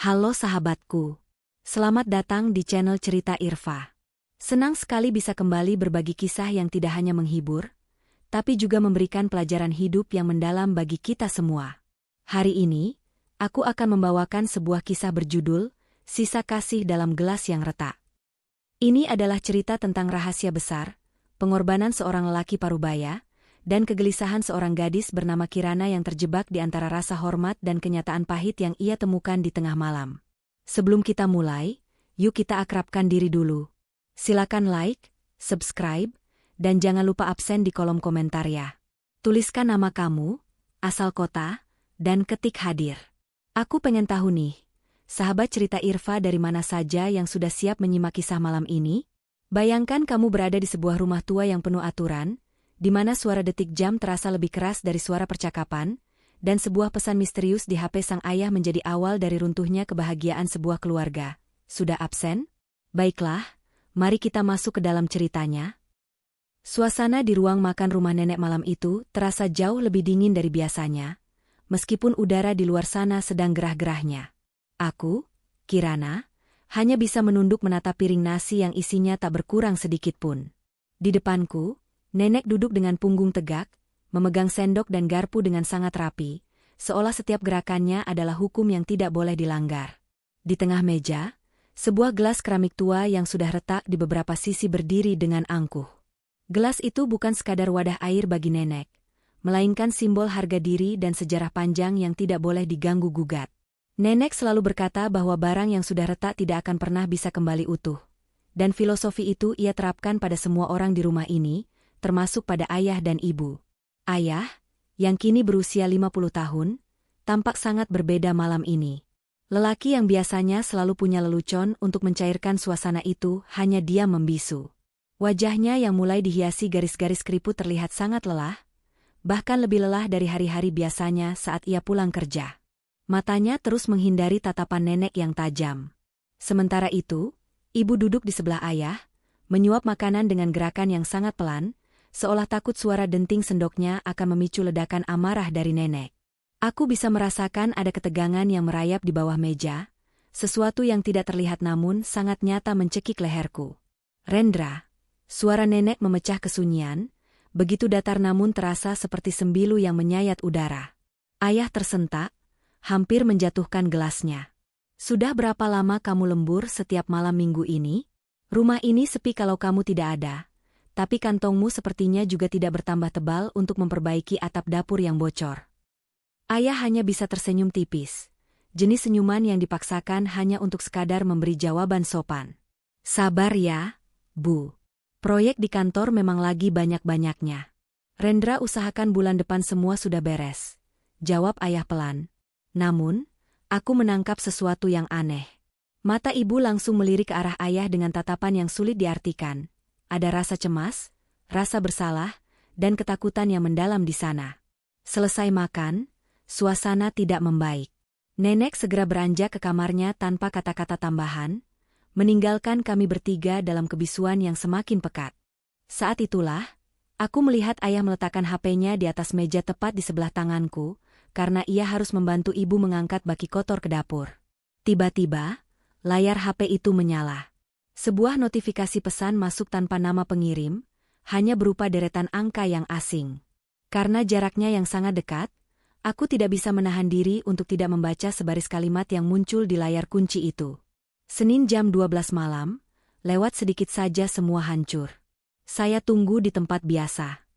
Halo sahabatku, selamat datang di channel Cerita Irfa. Senang sekali bisa kembali berbagi kisah yang tidak hanya menghibur, tapi juga memberikan pelajaran hidup yang mendalam bagi kita semua. Hari ini, aku akan membawakan sebuah kisah berjudul, Sisa Kasih dalam Gelas yang Retak. Ini adalah cerita tentang rahasia besar, pengorbanan seorang lelaki parubaya, dan kegelisahan seorang gadis bernama Kirana yang terjebak di antara rasa hormat dan kenyataan pahit yang ia temukan di tengah malam. Sebelum kita mulai, yuk kita akrabkan diri dulu. Silakan like, subscribe, dan jangan lupa absen di kolom komentar ya. Tuliskan nama kamu, asal kota, dan ketik hadir. Aku pengen tahu nih, sahabat cerita Irfa dari mana saja yang sudah siap menyimak kisah malam ini? Bayangkan kamu berada di sebuah rumah tua yang penuh aturan, di mana suara detik jam terasa lebih keras dari suara percakapan, dan sebuah pesan misterius di HP sang ayah menjadi awal dari runtuhnya kebahagiaan sebuah keluarga. Sudah absen? Baiklah, mari kita masuk ke dalam ceritanya. Suasana di ruang makan rumah nenek malam itu terasa jauh lebih dingin dari biasanya, meskipun udara di luar sana sedang gerah-gerahnya. Aku, Kirana, hanya bisa menunduk menatap piring nasi yang isinya tak berkurang sedikit pun. Di depanku, nenek duduk dengan punggung tegak, memegang sendok dan garpu dengan sangat rapi, seolah setiap gerakannya adalah hukum yang tidak boleh dilanggar. Di tengah meja, sebuah gelas keramik tua yang sudah retak di beberapa sisi berdiri dengan angkuh. Gelas itu bukan sekadar wadah air bagi nenek, melainkan simbol harga diri dan sejarah panjang yang tidak boleh diganggu-gugat. Nenek selalu berkata bahwa barang yang sudah retak tidak akan pernah bisa kembali utuh. Dan filosofi itu ia terapkan pada semua orang di rumah ini, termasuk pada ayah dan ibu. Ayah, yang kini berusia 50 tahun, tampak sangat berbeda malam ini. Lelaki yang biasanya selalu punya lelucon untuk mencairkan suasana itu, hanya diam membisu. Wajahnya yang mulai dihiasi garis-garis keriput terlihat sangat lelah, bahkan lebih lelah dari hari-hari biasanya saat ia pulang kerja. Matanya terus menghindari tatapan nenek yang tajam. Sementara itu, ibu duduk di sebelah ayah, menyuap makanan dengan gerakan yang sangat pelan, seolah takut suara denting sendoknya akan memicu ledakan amarah dari nenek. Aku bisa merasakan ada ketegangan yang merayap di bawah meja, sesuatu yang tidak terlihat namun sangat nyata mencekik leherku. Rendra, suara nenek memecah kesunyian, begitu datar namun terasa seperti sembilu yang menyayat udara. Ayah tersentak, hampir menjatuhkan gelasnya. Sudah berapa lama kamu lembur setiap malam minggu ini? Rumah ini sepi kalau kamu tidak ada. Tapi kantongmu sepertinya juga tidak bertambah tebal untuk memperbaiki atap dapur yang bocor. Ayah hanya bisa tersenyum tipis. Jenis senyuman yang dipaksakan hanya untuk sekadar memberi jawaban sopan. Sabar ya, Bu. Proyek di kantor memang lagi banyak-banyaknya. Rendra usahakan bulan depan semua sudah beres. Jawab ayah pelan. Namun, aku menangkap sesuatu yang aneh. Mata ibu langsung melirik ke arah ayah dengan tatapan yang sulit diartikan. Ada rasa cemas, rasa bersalah, dan ketakutan yang mendalam di sana. Selesai makan, suasana tidak membaik. Nenek segera beranjak ke kamarnya tanpa kata-kata tambahan, meninggalkan kami bertiga dalam kebisuan yang semakin pekat. Saat itulah, aku melihat ayah meletakkan HP-nya di atas meja tepat di sebelah tanganku, karena ia harus membantu ibu mengangkat baki kotor ke dapur. Tiba-tiba, layar HP itu menyala. Sebuah notifikasi pesan masuk tanpa nama pengirim, hanya berupa deretan angka yang asing. Karena jaraknya yang sangat dekat, aku tidak bisa menahan diri untuk tidak membaca sebaris kalimat yang muncul di layar kunci itu. Senin jam 12 malam, lewat sedikit saja semua hancur. Saya tunggu di tempat biasa.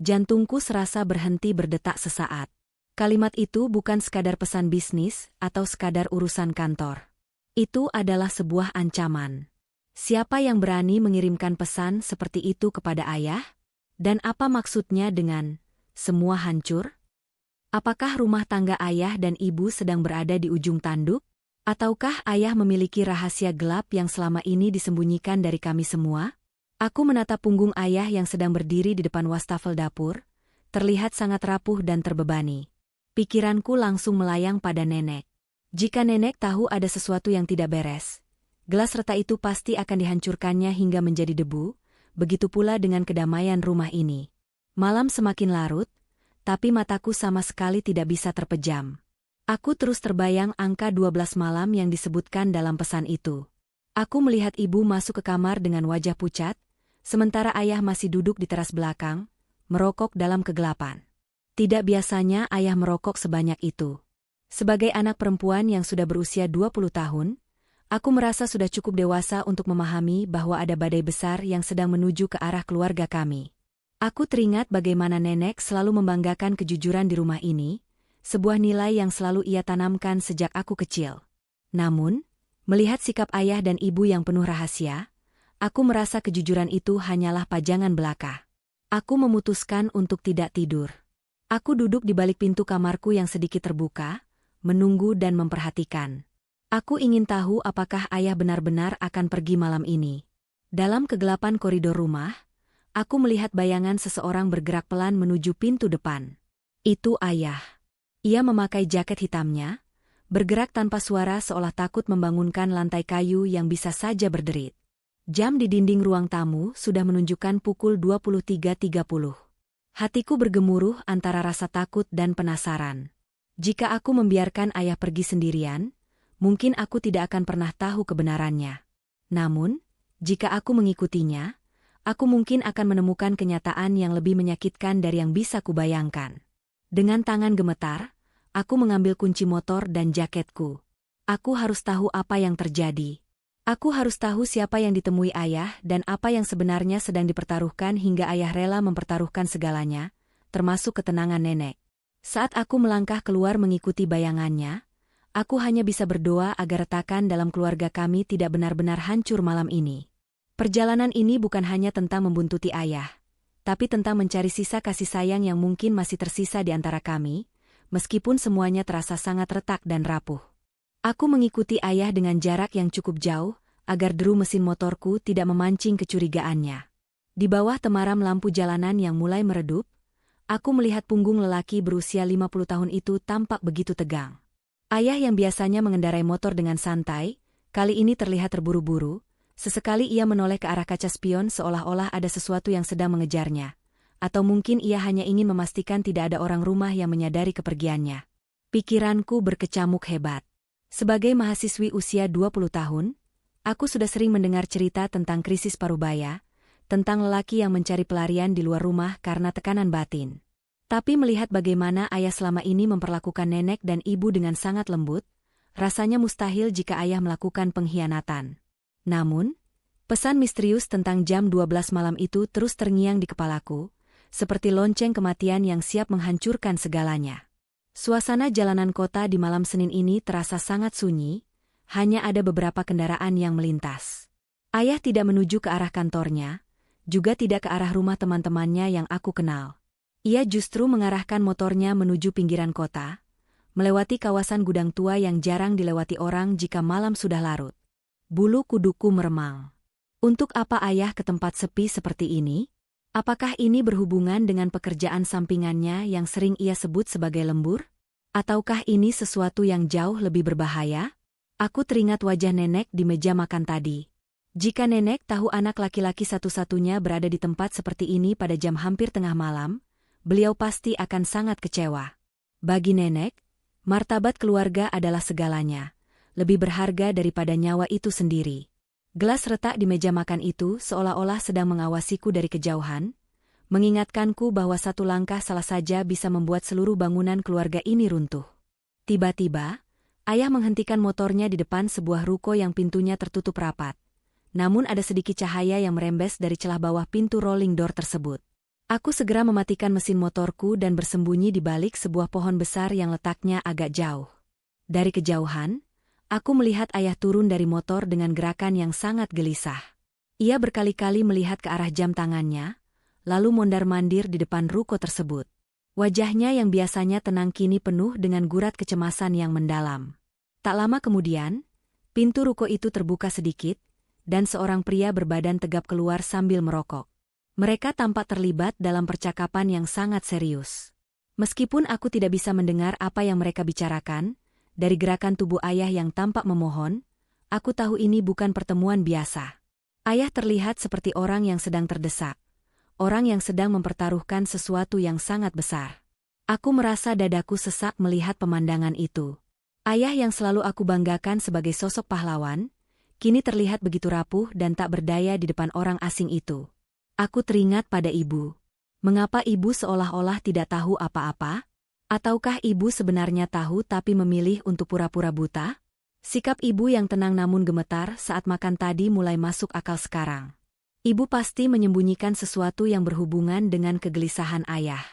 Jantungku serasa berhenti berdetak sesaat. Kalimat itu bukan sekadar pesan bisnis atau sekadar urusan kantor. Itu adalah sebuah ancaman. Siapa yang berani mengirimkan pesan seperti itu kepada ayah? Dan apa maksudnya dengan semua hancur? Apakah rumah tangga ayah dan ibu sedang berada di ujung tanduk? Ataukah ayah memiliki rahasia gelap yang selama ini disembunyikan dari kami semua? Aku menatap punggung ayah yang sedang berdiri di depan wastafel dapur, terlihat sangat rapuh dan terbebani. Pikiranku langsung melayang pada nenek. Jika nenek tahu ada sesuatu yang tidak beres, gelas retak itu pasti akan dihancurkannya hingga menjadi debu, begitu pula dengan kedamaian rumah ini. Malam semakin larut, tapi mataku sama sekali tidak bisa terpejam. Aku terus terbayang angka 12 malam yang disebutkan dalam pesan itu. Aku melihat ibu masuk ke kamar dengan wajah pucat, sementara ayah masih duduk di teras belakang, merokok dalam kegelapan. Tidak biasanya ayah merokok sebanyak itu. Sebagai anak perempuan yang sudah berusia 20 tahun, aku merasa sudah cukup dewasa untuk memahami bahwa ada badai besar yang sedang menuju ke arah keluarga kami. Aku teringat bagaimana nenek selalu membanggakan kejujuran di rumah ini, sebuah nilai yang selalu ia tanamkan sejak aku kecil. Namun, melihat sikap ayah dan ibu yang penuh rahasia, aku merasa kejujuran itu hanyalah pajangan belaka. Aku memutuskan untuk tidak tidur. Aku duduk di balik pintu kamarku yang sedikit terbuka, menunggu dan memperhatikan. Aku ingin tahu apakah ayah benar-benar akan pergi malam ini. Dalam kegelapan koridor rumah, aku melihat bayangan seseorang bergerak pelan menuju pintu depan. Itu ayah. Ia memakai jaket hitamnya, bergerak tanpa suara seolah takut membangunkan lantai kayu yang bisa saja berderit. Jam di dinding ruang tamu sudah menunjukkan pukul 23.30. Hatiku bergemuruh antara rasa takut dan penasaran. Jika aku membiarkan ayah pergi sendirian, mungkin aku tidak akan pernah tahu kebenarannya. Namun, jika aku mengikutinya, aku mungkin akan menemukan kenyataan yang lebih menyakitkan dari yang bisa kubayangkan. Dengan tangan gemetar, aku mengambil kunci motor dan jaketku. Aku harus tahu apa yang terjadi. Aku harus tahu siapa yang ditemui ayah dan apa yang sebenarnya sedang dipertaruhkan hingga ayah rela mempertaruhkan segalanya, termasuk ketenangan nenek. Saat aku melangkah keluar mengikuti bayangannya, aku hanya bisa berdoa agar retakan dalam keluarga kami tidak benar-benar hancur malam ini. Perjalanan ini bukan hanya tentang membuntuti ayah, tapi tentang mencari sisa kasih sayang yang mungkin masih tersisa di antara kami, meskipun semuanya terasa sangat retak dan rapuh. Aku mengikuti ayah dengan jarak yang cukup jauh, agar deru mesin motorku tidak memancing kecurigaannya. Di bawah temaram lampu jalanan yang mulai meredup, aku melihat punggung lelaki berusia 50 tahun itu tampak begitu tegang. Ayah yang biasanya mengendarai motor dengan santai, kali ini terlihat terburu-buru. Sesekali ia menoleh ke arah kaca spion seolah-olah ada sesuatu yang sedang mengejarnya. Atau mungkin ia hanya ingin memastikan tidak ada orang rumah yang menyadari kepergiannya. Pikiranku berkecamuk hebat. Sebagai mahasiswi usia 20 tahun, aku sudah sering mendengar cerita tentang krisis parubaya, tentang lelaki yang mencari pelarian di luar rumah karena tekanan batin. Tapi melihat bagaimana ayah selama ini memperlakukan nenek dan ibu dengan sangat lembut, rasanya mustahil jika ayah melakukan pengkhianatan. Namun, pesan misterius tentang jam 12 malam itu terus terngiang di kepalaku, seperti lonceng kematian yang siap menghancurkan segalanya. Suasana jalanan kota di malam Senin ini terasa sangat sunyi, hanya ada beberapa kendaraan yang melintas. Ayah tidak menuju ke arah kantornya, juga tidak ke arah rumah teman-temannya yang aku kenal. Ia justru mengarahkan motornya menuju pinggiran kota, melewati kawasan gudang tua yang jarang dilewati orang jika malam sudah larut. Bulu kuduku meremang. Untuk apa ayah ke tempat sepi seperti ini? Apakah ini berhubungan dengan pekerjaan sampingannya yang sering ia sebut sebagai lembur? Ataukah ini sesuatu yang jauh lebih berbahaya? Aku teringat wajah nenek di meja makan tadi. Jika nenek tahu anak laki-laki satu-satunya berada di tempat seperti ini pada jam hampir tengah malam, beliau pasti akan sangat kecewa. Bagi nenek, martabat keluarga adalah segalanya, lebih berharga daripada nyawa itu sendiri. Gelas retak di meja makan itu seolah-olah sedang mengawasiku dari kejauhan, mengingatkanku bahwa satu langkah salah saja bisa membuat seluruh bangunan keluarga ini runtuh. Tiba-tiba, ayah menghentikan motornya di depan sebuah ruko yang pintunya tertutup rapat. Namun ada sedikit cahaya yang merembes dari celah bawah pintu rolling door tersebut. Aku segera mematikan mesin motorku dan bersembunyi di balik sebuah pohon besar yang letaknya agak jauh. Dari kejauhan, aku melihat ayah turun dari motor dengan gerakan yang sangat gelisah. Ia berkali-kali melihat ke arah jam tangannya, lalu mondar-mandir di depan ruko tersebut. Wajahnya yang biasanya tenang kini penuh dengan gurat kecemasan yang mendalam. Tak lama kemudian, pintu ruko itu terbuka sedikit, dan seorang pria berbadan tegap keluar sambil merokok. Mereka tampak terlibat dalam percakapan yang sangat serius. Meskipun aku tidak bisa mendengar apa yang mereka bicarakan, dari gerakan tubuh ayah yang tampak memohon, aku tahu ini bukan pertemuan biasa. Ayah terlihat seperti orang yang sedang terdesak, orang yang sedang mempertaruhkan sesuatu yang sangat besar. Aku merasa dadaku sesak melihat pemandangan itu. Ayah yang selalu aku banggakan sebagai sosok pahlawan, kini terlihat begitu rapuh dan tak berdaya di depan orang asing itu. Aku teringat pada ibu. Mengapa ibu seolah-olah tidak tahu apa-apa? Ataukah ibu sebenarnya tahu tapi memilih untuk pura-pura buta? Sikap ibu yang tenang namun gemetar saat makan tadi mulai masuk akal sekarang. Ibu pasti menyembunyikan sesuatu yang berhubungan dengan kegelisahan ayah.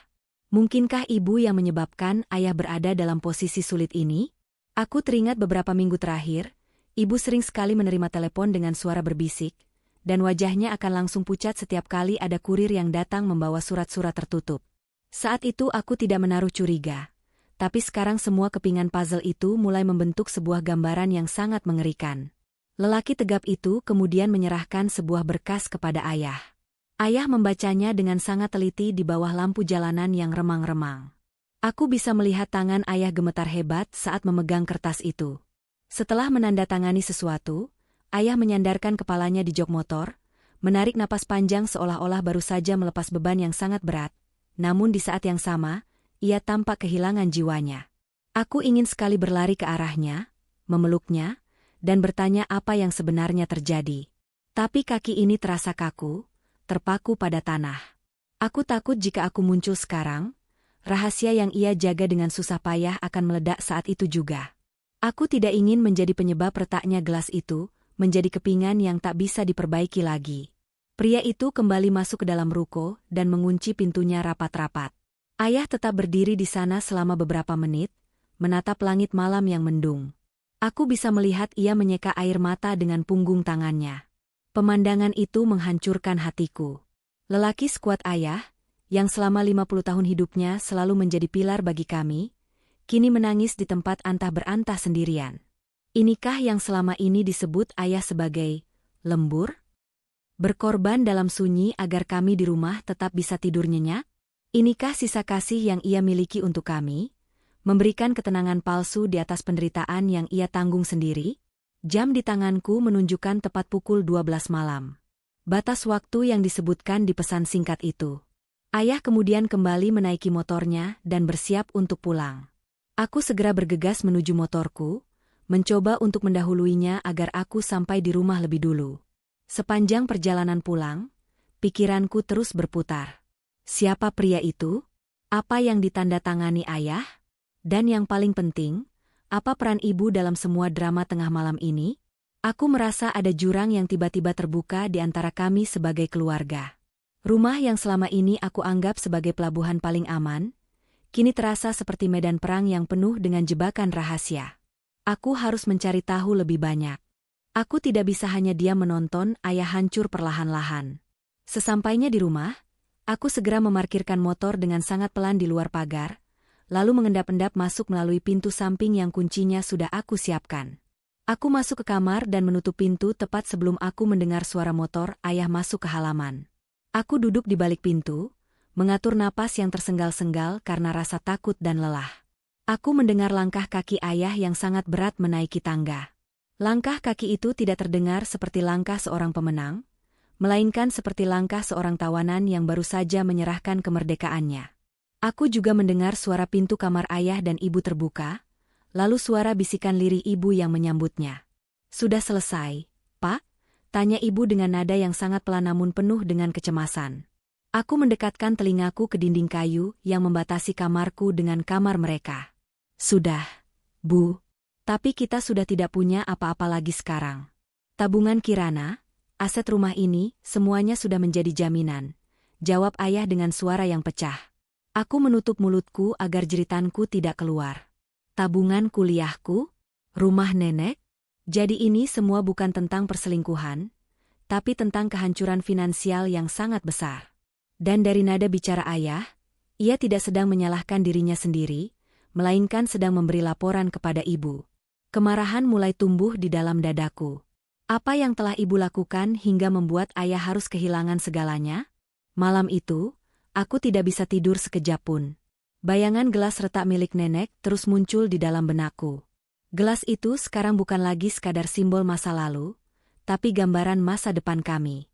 Mungkinkah ibu yang menyebabkan ayah berada dalam posisi sulit ini? Aku teringat beberapa minggu terakhir, ibu sering sekali menerima telepon dengan suara berbisik, dan wajahnya akan langsung pucat setiap kali ada kurir yang datang membawa surat-surat tertutup. Saat itu aku tidak menaruh curiga, tapi sekarang semua kepingan puzzle itu mulai membentuk sebuah gambaran yang sangat mengerikan. Lelaki tegap itu kemudian menyerahkan sebuah berkas kepada ayah. Ayah membacanya dengan sangat teliti di bawah lampu jalanan yang remang-remang. Aku bisa melihat tangan ayah gemetar hebat saat memegang kertas itu. Setelah menandatangani sesuatu, ayah menyandarkan kepalanya di jok motor, menarik napas panjang seolah-olah baru saja melepas beban yang sangat berat, namun di saat yang sama, ia tampak kehilangan jiwanya. Aku ingin sekali berlari ke arahnya, memeluknya, dan bertanya apa yang sebenarnya terjadi. Tapi kaki ini terasa kaku, terpaku pada tanah. Aku takut jika aku muncul sekarang, rahasia yang ia jaga dengan susah payah akan meledak saat itu juga. Aku tidak ingin menjadi penyebab retaknya gelas itu, menjadi kepingan yang tak bisa diperbaiki lagi. Pria itu kembali masuk ke dalam ruko dan mengunci pintunya rapat-rapat. Ayah tetap berdiri di sana selama beberapa menit, menatap langit malam yang mendung. Aku bisa melihat ia menyeka air mata dengan punggung tangannya. Pemandangan itu menghancurkan hatiku. Lelaki sekuat ayah, yang selama 50 tahun hidupnya selalu menjadi pilar bagi kami, kini menangis di tempat antah berantah sendirian. Inikah yang selama ini disebut ayah sebagai lembur? Berkorban dalam sunyi agar kami di rumah tetap bisa tidur nyenyak? Inikah sisa kasih yang ia miliki untuk kami? Memberikan ketenangan palsu di atas penderitaan yang ia tanggung sendiri? Jam di tanganku menunjukkan tepat pukul 12 malam. Batas waktu yang disebutkan di pesan singkat itu. Ayah kemudian kembali menaiki motornya dan bersiap untuk pulang. Aku segera bergegas menuju motorku, mencoba untuk mendahuluinya agar aku sampai di rumah lebih dulu. Sepanjang perjalanan pulang, pikiranku terus berputar. Siapa pria itu? Apa yang ditandatangani ayah? Dan yang paling penting, apa peran ibu dalam semua drama tengah malam ini? Aku merasa ada jurang yang tiba-tiba terbuka di antara kami sebagai keluarga. Rumah yang selama ini aku anggap sebagai pelabuhan paling aman, kini terasa seperti medan perang yang penuh dengan jebakan rahasia. Aku harus mencari tahu lebih banyak. Aku tidak bisa hanya diam menonton ayah hancur perlahan-lahan. Sesampainya di rumah, aku segera memarkirkan motor dengan sangat pelan di luar pagar, lalu mengendap-endap masuk melalui pintu samping yang kuncinya sudah aku siapkan. Aku masuk ke kamar dan menutup pintu tepat sebelum aku mendengar suara motor ayah masuk ke halaman. Aku duduk di balik pintu, mengatur napas yang tersenggal-senggal karena rasa takut dan lelah. Aku mendengar langkah kaki ayah yang sangat berat menaiki tangga. Langkah kaki itu tidak terdengar seperti langkah seorang pemenang, melainkan seperti langkah seorang tawanan yang baru saja menyerahkan kemerdekaannya. Aku juga mendengar suara pintu kamar ayah dan ibu terbuka, lalu suara bisikan lirih ibu yang menyambutnya. "Sudah selesai, Pak?" tanya ibu dengan nada yang sangat pelan namun penuh dengan kecemasan. Aku mendekatkan telingaku ke dinding kayu yang membatasi kamarku dengan kamar mereka. "Sudah, Bu. Tapi kita sudah tidak punya apa-apa lagi sekarang. Tabungan Kirana, aset rumah ini, semuanya sudah menjadi jaminan," jawab ayah dengan suara yang pecah. Aku menutup mulutku agar jeritanku tidak keluar. Tabungan kuliahku? Rumah nenek? Jadi ini semua bukan tentang perselingkuhan, tapi tentang kehancuran finansial yang sangat besar. Dan dari nada bicara ayah, ia tidak sedang menyalahkan dirinya sendiri, melainkan sedang memberi laporan kepada ibu. Kemarahan mulai tumbuh di dalam dadaku. Apa yang telah ibu lakukan hingga membuat ayah harus kehilangan segalanya? Malam itu, aku tidak bisa tidur sekejap pun. Bayangan gelas retak milik nenek terus muncul di dalam benakku. Gelas itu sekarang bukan lagi sekadar simbol masa lalu, tapi gambaran masa depan kami.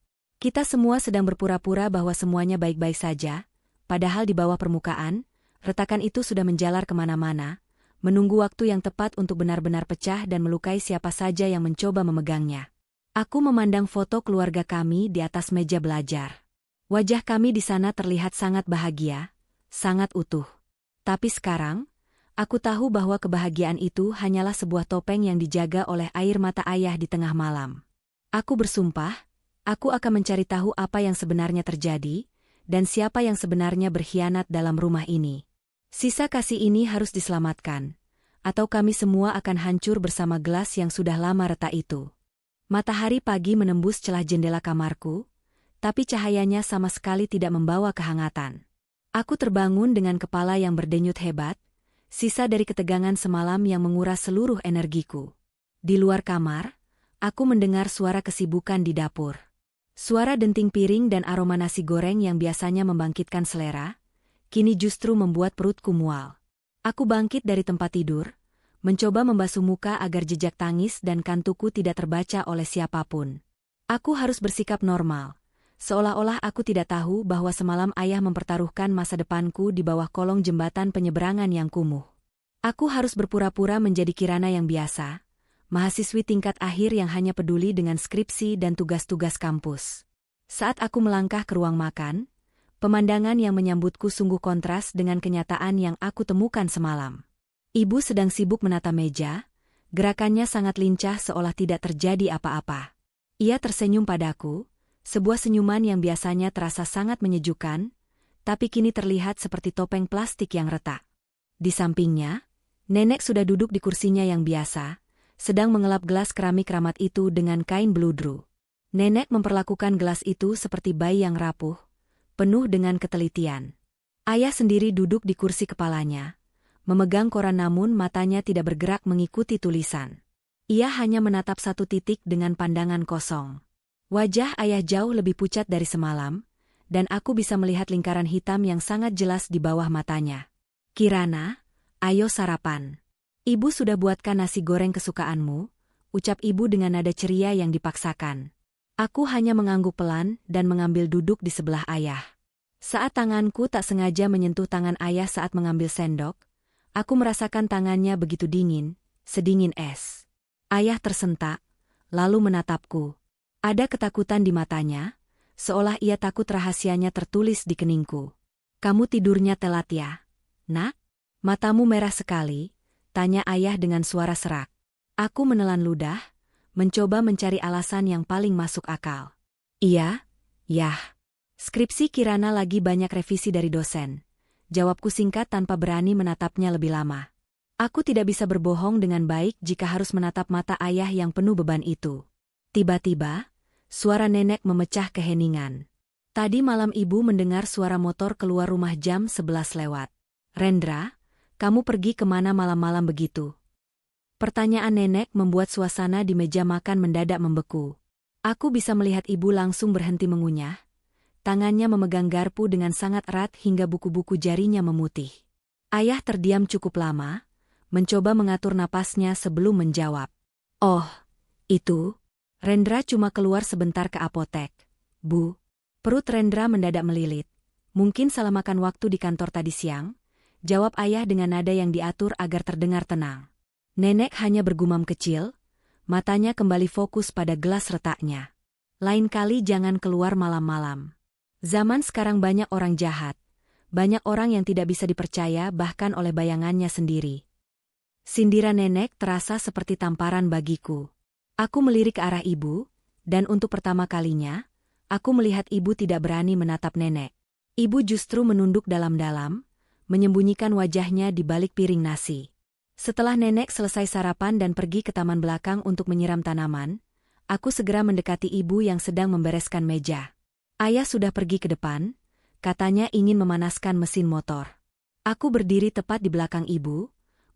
Kita semua sedang berpura-pura bahwa semuanya baik-baik saja, padahal di bawah permukaan, retakan itu sudah menjalar kemana-mana, menunggu waktu yang tepat untuk benar-benar pecah dan melukai siapa saja yang mencoba memegangnya. Aku memandang foto keluarga kami di atas meja belajar. Wajah kami di sana terlihat sangat bahagia, sangat utuh. Tapi sekarang, aku tahu bahwa kebahagiaan itu hanyalah sebuah topeng yang dijaga oleh air mata ayah di tengah malam. Aku bersumpah, aku akan mencari tahu apa yang sebenarnya terjadi, dan siapa yang sebenarnya berkhianat dalam rumah ini. Sisa kasih ini harus diselamatkan, atau kami semua akan hancur bersama gelas yang sudah lama retak itu. Matahari pagi menembus celah jendela kamarku, tapi cahayanya sama sekali tidak membawa kehangatan. Aku terbangun dengan kepala yang berdenyut hebat, sisa dari ketegangan semalam yang menguras seluruh energiku. Di luar kamar, aku mendengar suara kesibukan di dapur. Suara denting piring dan aroma nasi goreng yang biasanya membangkitkan selera, kini justru membuat perutku mual. Aku bangkit dari tempat tidur, mencoba membasuh muka agar jejak tangis dan kantukku tidak terbaca oleh siapapun. Aku harus bersikap normal, seolah-olah aku tidak tahu bahwa semalam ayah mempertaruhkan masa depanku di bawah kolong jembatan penyeberangan yang kumuh. Aku harus berpura-pura menjadi Kirana yang biasa, mahasiswi tingkat akhir yang hanya peduli dengan skripsi dan tugas-tugas kampus. Saat aku melangkah ke ruang makan, pemandangan yang menyambutku sungguh kontras dengan kenyataan yang aku temukan semalam. Ibu sedang sibuk menata meja, gerakannya sangat lincah seolah tidak terjadi apa-apa. Ia tersenyum padaku, sebuah senyuman yang biasanya terasa sangat menyejukkan, tapi kini terlihat seperti topeng plastik yang retak. Di sampingnya, nenek sudah duduk di kursinya yang biasa, sedang mengelap gelas keramik keramat itu dengan kain beludru. Nenek memperlakukan gelas itu seperti bayi yang rapuh, penuh dengan ketelitian. Ayah sendiri duduk di kursi kepalanya, memegang koran namun matanya tidak bergerak mengikuti tulisan. Ia hanya menatap satu titik dengan pandangan kosong. Wajah ayah jauh lebih pucat dari semalam, dan aku bisa melihat lingkaran hitam yang sangat jelas di bawah matanya. "Kirana, ayo sarapan. Ibu sudah buatkan nasi goreng kesukaanmu," ucap ibu dengan nada ceria yang dipaksakan. Aku hanya mengangguk pelan dan mengambil duduk di sebelah ayah. Saat tanganku tak sengaja menyentuh tangan ayah saat mengambil sendok, aku merasakan tangannya begitu dingin, sedingin es. Ayah tersentak, lalu menatapku. Ada ketakutan di matanya, seolah ia takut rahasianya tertulis di keningku. "Kamu tidurnya telat ya, Nak? Matamu merah sekali," tanya ayah dengan suara serak. Aku menelan ludah, mencoba mencari alasan yang paling masuk akal. "Iya, yah. Skripsi Kirana lagi banyak revisi dari dosen," jawabku singkat tanpa berani menatapnya lebih lama. Aku tidak bisa berbohong dengan baik jika harus menatap mata ayah yang penuh beban itu. Tiba-tiba, suara nenek memecah keheningan. Tadi malam ibu mendengar suara motor keluar rumah jam 11 lewat. "Rendra, kamu pergi kemana malam-malam begitu?" Pertanyaan nenek membuat suasana di meja makan mendadak membeku. Aku bisa melihat ibu langsung berhenti mengunyah. Tangannya memegang garpu dengan sangat erat hingga buku-buku jarinya memutih. Ayah terdiam cukup lama, mencoba mengatur napasnya sebelum menjawab. "Oh, itu. Rendra cuma keluar sebentar ke apotek, Bu." Perut Rendra mendadak melilit. "Mungkin salah makan waktu di kantor tadi siang," jawab ayah dengan nada yang diatur agar terdengar tenang. Nenek hanya bergumam kecil, matanya kembali fokus pada gelas retaknya. "Lain kali jangan keluar malam-malam. Zaman sekarang banyak orang jahat, banyak orang yang tidak bisa dipercaya bahkan oleh bayangannya sendiri." Sindiran nenek terasa seperti tamparan bagiku. Aku melirik ke arah ibu, dan untuk pertama kalinya, aku melihat ibu tidak berani menatap nenek. Ibu justru menunduk dalam-dalam, menyembunyikan wajahnya di balik piring nasi. Setelah nenek selesai sarapan dan pergi ke taman belakang untuk menyiram tanaman, aku segera mendekati ibu yang sedang membereskan meja. Ayah sudah pergi ke depan, katanya ingin memanaskan mesin motor. Aku berdiri tepat di belakang ibu,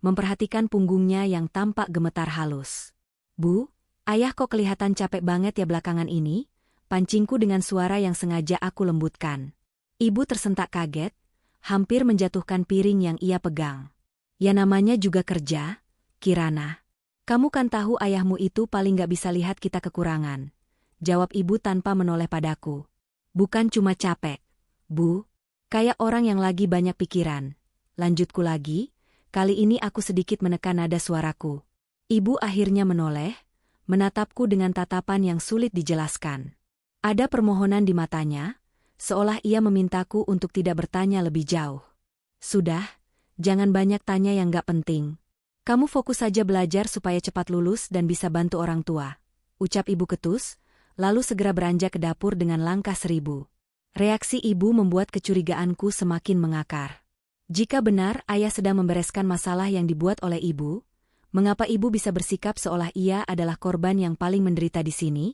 memperhatikan punggungnya yang tampak gemetar halus. "Bu, ayah kok kelihatan capek banget ya belakangan ini?" pancingku dengan suara yang sengaja aku lembutkan. Ibu tersentak kaget, hampir menjatuhkan piring yang ia pegang. "Ya namanya juga kerja, Kirana. Kamu kan tahu ayahmu itu paling gak bisa lihat kita kekurangan," jawab ibu tanpa menoleh padaku. "Bukan cuma capek, Bu. Kayak orang yang lagi banyak pikiran," lanjutku lagi, kali ini aku sedikit menekan nada suaraku. Ibu akhirnya menoleh, menatapku dengan tatapan yang sulit dijelaskan. Ada permohonan di matanya, seolah ia memintaku untuk tidak bertanya lebih jauh. Sudah, jangan banyak tanya yang gak penting. Kamu fokus saja belajar supaya cepat lulus dan bisa bantu orang tua, ucap ibu ketus, lalu segera beranjak ke dapur dengan langkah 1000. Reaksi ibu membuat kecurigaanku semakin mengakar. Jika benar ayah sedang membereskan masalah yang dibuat oleh ibu, mengapa ibu bisa bersikap seolah ia adalah korban yang paling menderita di sini?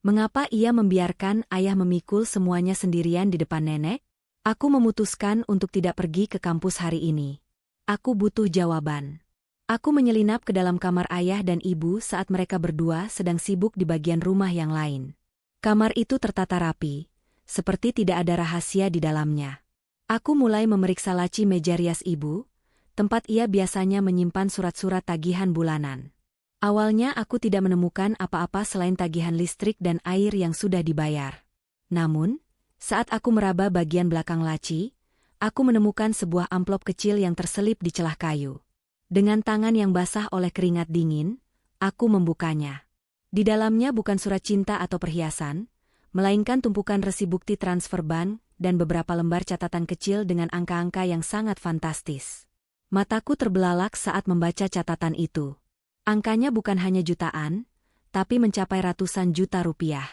Mengapa ia membiarkan ayah memikul semuanya sendirian di depan nenek? Aku memutuskan untuk tidak pergi ke kampus hari ini. Aku butuh jawaban. Aku menyelinap ke dalam kamar ayah dan ibu saat mereka berdua sedang sibuk di bagian rumah yang lain. Kamar itu tertata rapi, seperti tidak ada rahasia di dalamnya. Aku mulai memeriksa laci meja rias ibu, tempat ia biasanya menyimpan surat-surat tagihan bulanan. Awalnya aku tidak menemukan apa-apa selain tagihan listrik dan air yang sudah dibayar. Namun, saat aku meraba bagian belakang laci, aku menemukan sebuah amplop kecil yang terselip di celah kayu. Dengan tangan yang basah oleh keringat dingin, aku membukanya. Di dalamnya bukan surat cinta atau perhiasan, melainkan tumpukan resi bukti transfer bank dan beberapa lembar catatan kecil dengan angka-angka yang sangat fantastis. Mataku terbelalak saat membaca catatan itu. Angkanya bukan hanya jutaan, tapi mencapai ratusan juta rupiah.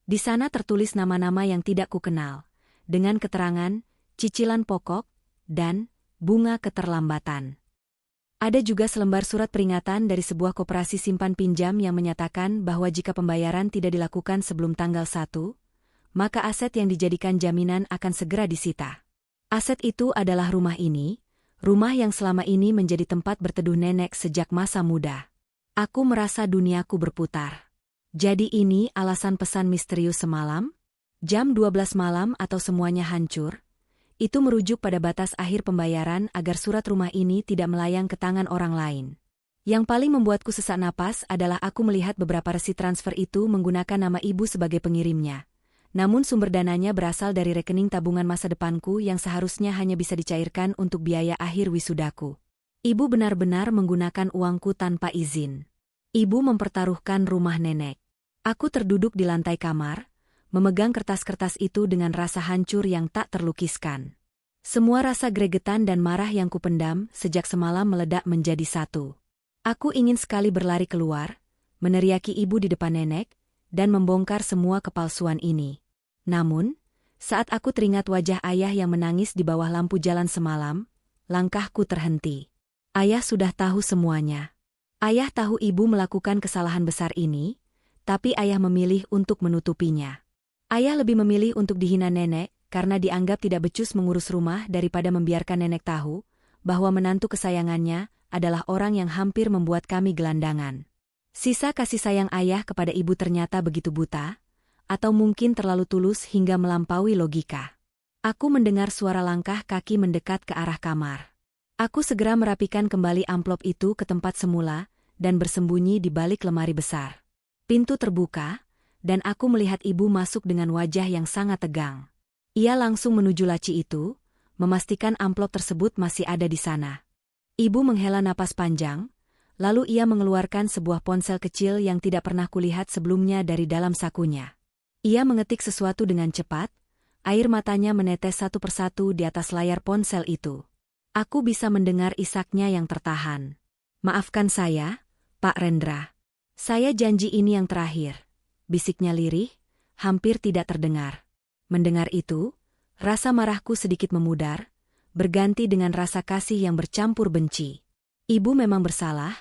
Di sana tertulis nama-nama yang tidak kukenal, dengan keterangan, cicilan pokok, dan bunga keterlambatan. Ada juga selembar surat peringatan dari sebuah koperasi simpan pinjam yang menyatakan bahwa jika pembayaran tidak dilakukan sebelum tanggal 1, maka aset yang dijadikan jaminan akan segera disita. Aset itu adalah rumah ini, rumah yang selama ini menjadi tempat berteduh nenek sejak masa muda. Aku merasa duniaku berputar. Jadi ini alasan pesan misterius semalam? Jam 12 malam atau semuanya hancur? Itu merujuk pada batas akhir pembayaran agar surat rumah ini tidak melayang ke tangan orang lain. Yang paling membuatku sesak napas adalah aku melihat beberapa resi transfer itu menggunakan nama ibu sebagai pengirimnya. Namun sumber dananya berasal dari rekening tabungan masa depanku yang seharusnya hanya bisa dicairkan untuk biaya akhir wisudaku. Ibu benar-benar menggunakan uangku tanpa izin. Ibu mempertaruhkan rumah nenek. Aku terduduk di lantai kamar, memegang kertas-kertas itu dengan rasa hancur yang tak terlukiskan. Semua rasa gregetan dan marah yang kupendam sejak semalam meledak menjadi satu. Aku ingin sekali berlari keluar, meneriaki ibu di depan nenek, dan membongkar semua kepalsuan ini. Namun, saat aku teringat wajah ayah yang menangis di bawah lampu jalan semalam, langkahku terhenti. Ayah sudah tahu semuanya. Ayah tahu ibu melakukan kesalahan besar ini, tapi ayah memilih untuk menutupinya. Ayah lebih memilih untuk dihina nenek karena dianggap tidak becus mengurus rumah daripada membiarkan nenek tahu bahwa menantu kesayangannya adalah orang yang hampir membuat kami gelandangan. Sisa kasih sayang ayah kepada ibu ternyata begitu buta, atau mungkin terlalu tulus hingga melampaui logika. Aku mendengar suara langkah kaki mendekat ke arah kamar. Aku segera merapikan kembali amplop itu ke tempat semula dan bersembunyi di balik lemari besar. Pintu terbuka, dan aku melihat ibu masuk dengan wajah yang sangat tegang. Ia langsung menuju laci itu, memastikan amplop tersebut masih ada di sana. Ibu menghela napas panjang, lalu ia mengeluarkan sebuah ponsel kecil yang tidak pernah kulihat sebelumnya dari dalam sakunya. Ia mengetik sesuatu dengan cepat, air matanya menetes satu persatu di atas layar ponsel itu. Aku bisa mendengar isaknya yang tertahan. "Maafkan saya, Pak Rendra. Saya janji ini yang terakhir," bisiknya lirih, hampir tidak terdengar. Mendengar itu, rasa marahku sedikit memudar, berganti dengan rasa kasih yang bercampur benci. Ibu memang bersalah,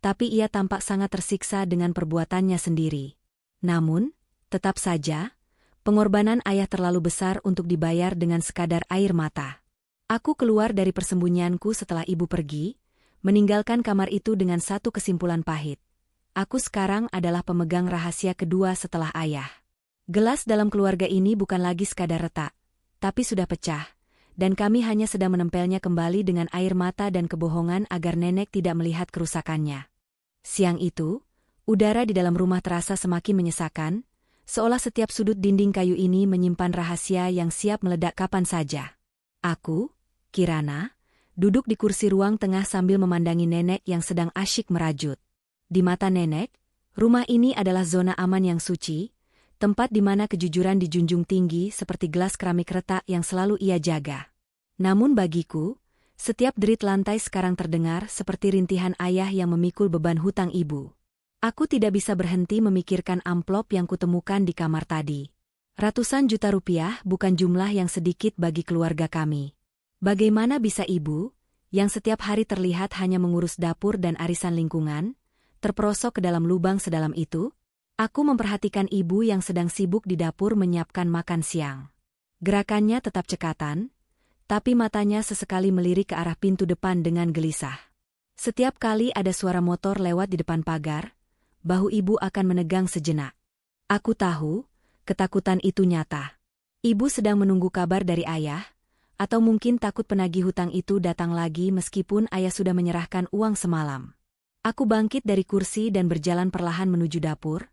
tapi ia tampak sangat tersiksa dengan perbuatannya sendiri. Namun, tetap saja, pengorbanan ayah terlalu besar untuk dibayar dengan sekadar air mata. Aku keluar dari persembunyianku setelah ibu pergi, meninggalkan kamar itu dengan satu kesimpulan pahit. Aku sekarang adalah pemegang rahasia kedua setelah ayah. Gelas dalam keluarga ini bukan lagi sekadar retak, tapi sudah pecah, dan kami hanya sedang menempelnya kembali dengan air mata dan kebohongan agar nenek tidak melihat kerusakannya. Siang itu, udara di dalam rumah terasa semakin menyesakan, seolah setiap sudut dinding kayu ini menyimpan rahasia yang siap meledak kapan saja. Aku, Kirana, duduk di kursi ruang tengah sambil memandangi nenek yang sedang asyik merajut. Di mata nenek, rumah ini adalah zona aman yang suci, tempat di mana kejujuran dijunjung tinggi seperti gelas keramik retak yang selalu ia jaga. Namun bagiku, setiap derit lantai sekarang terdengar seperti rintihan ayah yang memikul beban hutang ibu. Aku tidak bisa berhenti memikirkan amplop yang kutemukan di kamar tadi. Ratusan juta rupiah bukan jumlah yang sedikit bagi keluarga kami. Bagaimana bisa ibu, yang setiap hari terlihat hanya mengurus dapur dan arisan lingkungan, terperosok ke dalam lubang sedalam itu? Aku memperhatikan ibu yang sedang sibuk di dapur menyiapkan makan siang. Gerakannya tetap cekatan, tapi matanya sesekali melirik ke arah pintu depan dengan gelisah. Setiap kali ada suara motor lewat di depan pagar, bahu ibu akan menegang sejenak. Aku tahu, ketakutan itu nyata. Ibu sedang menunggu kabar dari ayah, atau mungkin takut penagih hutang itu datang lagi meskipun ayah sudah menyerahkan uang semalam. Aku bangkit dari kursi dan berjalan perlahan menuju dapur,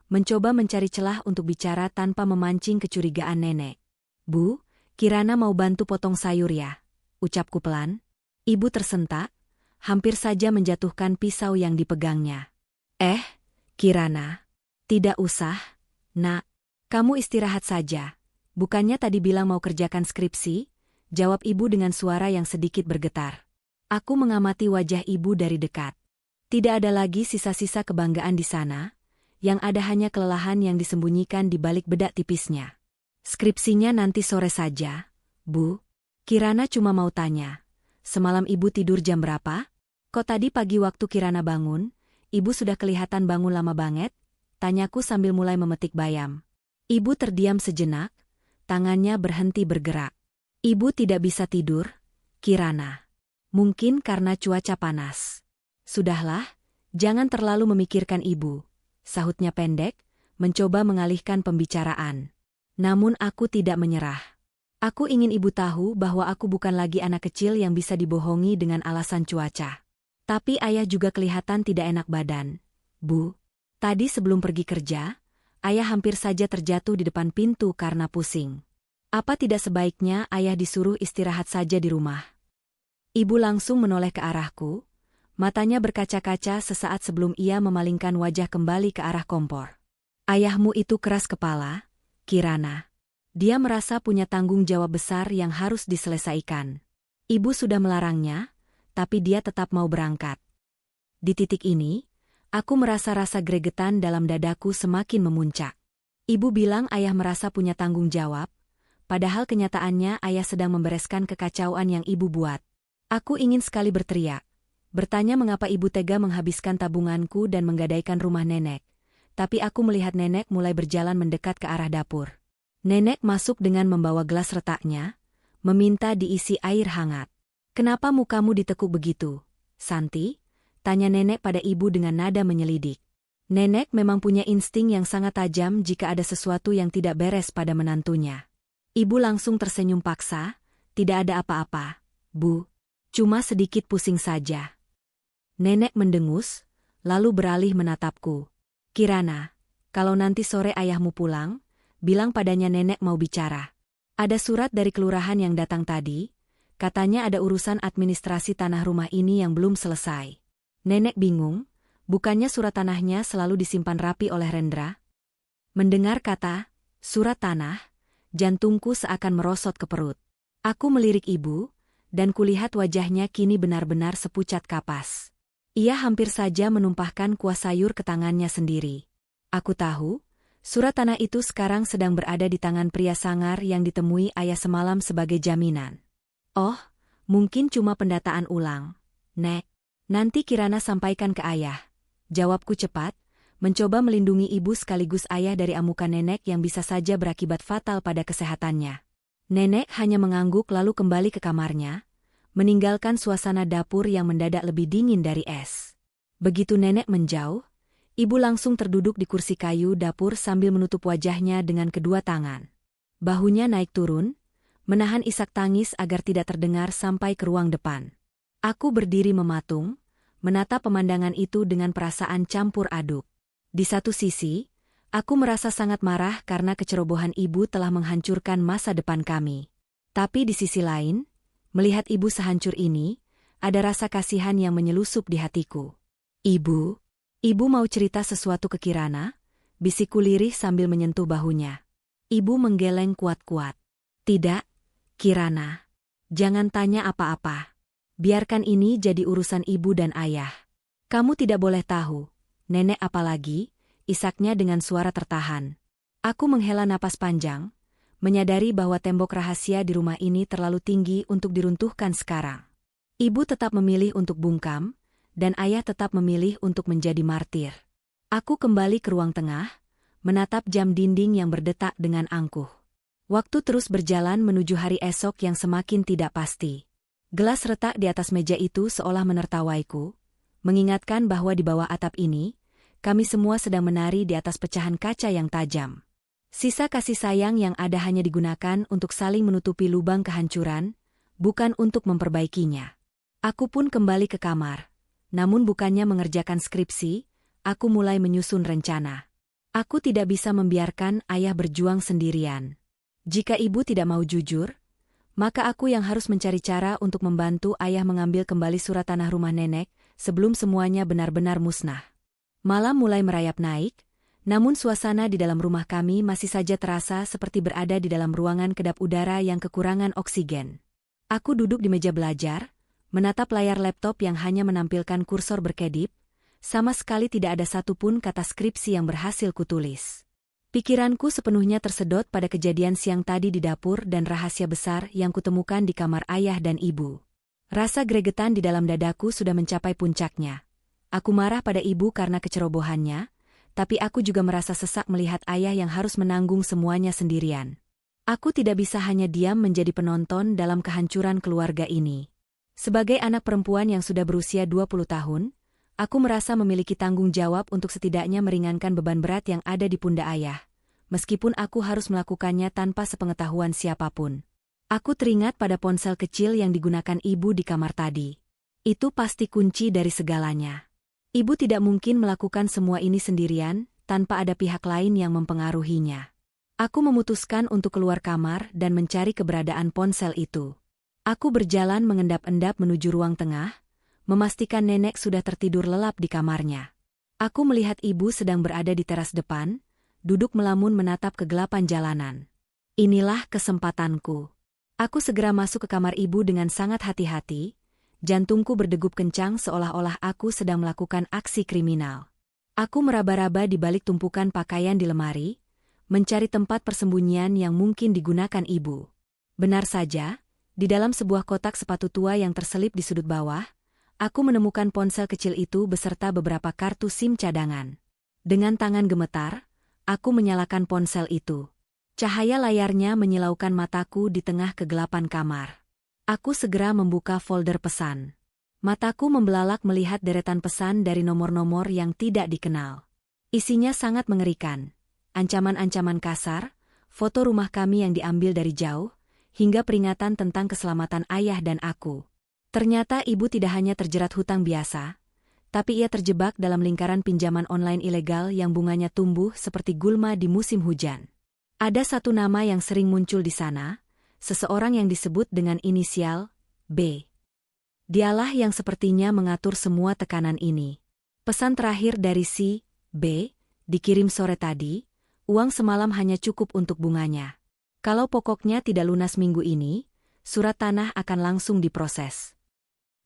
mencoba mencari celah untuk bicara tanpa memancing kecurigaan nenek. Bu, Kirana mau bantu potong sayur ya? Ucapku pelan. Ibu tersentak, hampir saja menjatuhkan pisau yang dipegangnya. Kirana. Tidak usah, nak. Kamu istirahat saja. Bukannya tadi bilang mau kerjakan skripsi? Jawab ibu dengan suara yang sedikit bergetar. Aku mengamati wajah ibu dari dekat. Tidak ada lagi sisa-sisa kebanggaan di sana, yang ada hanya kelelahan yang disembunyikan di balik bedak tipisnya. Skripsinya nanti sore saja, Bu. Kirana cuma mau tanya, semalam ibu tidur jam berapa? Kok tadi pagi waktu Kirana bangun, ibu sudah kelihatan bangun lama banget? Tanyaku sambil mulai memetik bayam. Ibu terdiam sejenak, tangannya berhenti bergerak. Ibu tidak bisa tidur, Kirana. Mungkin karena cuaca panas. Sudahlah, jangan terlalu memikirkan ibu, sahutnya pendek, mencoba mengalihkan pembicaraan. Namun aku tidak menyerah. Aku ingin ibu tahu bahwa aku bukan lagi anak kecil yang bisa dibohongi dengan alasan cuaca. Tapi ayah juga kelihatan tidak enak badan. Bu, tadi sebelum pergi kerja, ayah hampir saja terjatuh di depan pintu karena pusing. Apa tidak sebaiknya ayah disuruh istirahat saja di rumah? Ibu langsung menoleh ke arahku, matanya berkaca-kaca sesaat sebelum ia memalingkan wajah kembali ke arah kompor. Ayahmu itu keras kepala, Kirana. Dia merasa punya tanggung jawab besar yang harus diselesaikan. Ibu sudah melarangnya, tapi dia tetap mau berangkat. Di titik ini, aku merasa rasa gregetan dalam dadaku semakin memuncak. Ibu bilang ayah merasa punya tanggung jawab, padahal kenyataannya ayah sedang membereskan kekacauan yang ibu buat. Aku ingin sekali berteriak, bertanya mengapa ibu tega menghabiskan tabunganku dan menggadaikan rumah nenek. Tapi aku melihat nenek mulai berjalan mendekat ke arah dapur. Nenek masuk dengan membawa gelas retaknya, meminta diisi air hangat. Kenapa mukamu ditekuk begitu, Santi? Tanya nenek pada ibu dengan nada menyelidik. Nenek memang punya insting yang sangat tajam jika ada sesuatu yang tidak beres pada menantunya. Ibu langsung tersenyum paksa, tidak ada apa-apa, Bu. Cuma sedikit pusing saja. Nenek mendengus, lalu beralih menatapku. Kirana, kalau nanti sore ayahmu pulang, bilang padanya nenek mau bicara. Ada surat dari kelurahan yang datang tadi, katanya ada urusan administrasi tanah rumah ini yang belum selesai. Nenek bingung, bukannya surat tanahnya selalu disimpan rapi oleh Rendra? Mendengar kata, surat tanah, jantungku seakan merosot ke perut. Aku melirik ibu, dan kulihat wajahnya kini benar-benar sepucat kapas. Ia hampir saja menumpahkan kuah sayur ke tangannya sendiri. Aku tahu, surat tanah itu sekarang sedang berada di tangan pria sangar yang ditemui ayah semalam sebagai jaminan. Oh, mungkin cuma pendataan ulang. Nek, nanti Kirana sampaikan ke ayah. Jawabku cepat, mencoba melindungi ibu sekaligus ayah dari amukan nenek yang bisa saja berakibat fatal pada kesehatannya. Nenek hanya mengangguk lalu kembali ke kamarnya, meninggalkan suasana dapur yang mendadak lebih dingin dari es. Begitu nenek menjauh, ibu langsung terduduk di kursi kayu dapur sambil menutup wajahnya dengan kedua tangan. Bahunya naik turun, menahan isak tangis agar tidak terdengar sampai ke ruang depan. Aku berdiri mematung, menatap pemandangan itu dengan perasaan campur aduk. Di satu sisi, aku merasa sangat marah karena kecerobohan ibu telah menghancurkan masa depan kami. Tapi di sisi lain, Melihat ibu sehancur ini, ada rasa kasihan yang menyelusup di hatiku. Ibu mau cerita sesuatu ke Kirana? Bisikku lirih sambil menyentuh bahunya. Ibu menggeleng kuat-kuat. Tidak, Kirana. Jangan tanya apa-apa. Biarkan ini jadi urusan ibu dan ayah. Kamu tidak boleh tahu. Nenek apalagi, isaknya dengan suara tertahan. Aku menghela napas panjang, menyadari bahwa tembok rahasia di rumah ini terlalu tinggi untuk diruntuhkan sekarang. Ibu tetap memilih untuk bungkam, dan ayah tetap memilih untuk menjadi martir. Aku kembali ke ruang tengah, menatap jam dinding yang berdetak dengan angkuh. Waktu terus berjalan menuju hari esok yang semakin tidak pasti. Gelas retak di atas meja itu seolah menertawaiku, mengingatkan bahwa di bawah atap ini, kami semua sedang menari di atas pecahan kaca yang tajam. Sisa kasih sayang yang ada hanya digunakan untuk saling menutupi lubang kehancuran, bukan untuk memperbaikinya. Aku pun kembali ke kamar. Namun bukannya mengerjakan skripsi, aku mulai menyusun rencana. Aku tidak bisa membiarkan ayah berjuang sendirian. Jika ibu tidak mau jujur, maka aku yang harus mencari cara untuk membantu ayah mengambil kembali surat tanah rumah nenek sebelum semuanya benar-benar musnah. Malam mulai merayap naik, namun suasana di dalam rumah kami masih saja terasa seperti berada di dalam ruangan kedap udara yang kekurangan oksigen. Aku duduk di meja belajar, menatap layar laptop yang hanya menampilkan kursor berkedip, sama sekali tidak ada satupun kata skripsi yang berhasil kutulis. Pikiranku sepenuhnya tersedot pada kejadian siang tadi di dapur dan rahasia besar yang kutemukan di kamar ayah dan ibu. Rasa gregetan di dalam dadaku sudah mencapai puncaknya. Aku marah pada ibu karena kecerobohannya, tapi aku juga merasa sesak melihat ayah yang harus menanggung semuanya sendirian. Aku tidak bisa hanya diam menjadi penonton dalam kehancuran keluarga ini. Sebagai anak perempuan yang sudah berusia 20 tahun, aku merasa memiliki tanggung jawab untuk setidaknya meringankan beban berat yang ada di pundak ayah, meskipun aku harus melakukannya tanpa sepengetahuan siapapun. Aku teringat pada ponsel kecil yang digunakan ibu di kamar tadi. Itu pasti kunci dari segalanya. Ibu tidak mungkin melakukan semua ini sendirian, tanpa ada pihak lain yang mempengaruhinya. Aku memutuskan untuk keluar kamar dan mencari keberadaan ponsel itu. Aku berjalan mengendap-endap menuju ruang tengah, memastikan nenek sudah tertidur lelap di kamarnya. Aku melihat ibu sedang berada di teras depan, duduk melamun menatap kegelapan jalanan. Inilah kesempatanku. Aku segera masuk ke kamar ibu dengan sangat hati-hati. Jantungku berdegup kencang seolah-olah aku sedang melakukan aksi kriminal. Aku meraba-raba di balik tumpukan pakaian di lemari, mencari tempat persembunyian yang mungkin digunakan ibu. Benar saja, di dalam sebuah kotak sepatu tua yang terselip di sudut bawah, aku menemukan ponsel kecil itu beserta beberapa kartu SIM cadangan. Dengan tangan gemetar, aku menyalakan ponsel itu. Cahaya layarnya menyilaukan mataku di tengah kegelapan kamar. Aku segera membuka folder pesan. Mataku membelalak melihat deretan pesan dari nomor-nomor yang tidak dikenal. Isinya sangat mengerikan. Ancaman-ancaman kasar, foto rumah kami yang diambil dari jauh, hingga peringatan tentang keselamatan ayah dan aku. Ternyata ibu tidak hanya terjerat hutang biasa, tapi ia terjebak dalam lingkaran pinjaman online ilegal yang bunganya tumbuh seperti gulma di musim hujan. Ada satu nama yang sering muncul di sana, seseorang yang disebut dengan inisial B. Dialah yang sepertinya mengatur semua tekanan ini. Pesan terakhir dari si B dikirim sore tadi, uang semalam hanya cukup untuk bunganya. Kalau pokoknya tidak lunas minggu ini, surat tanah akan langsung diproses.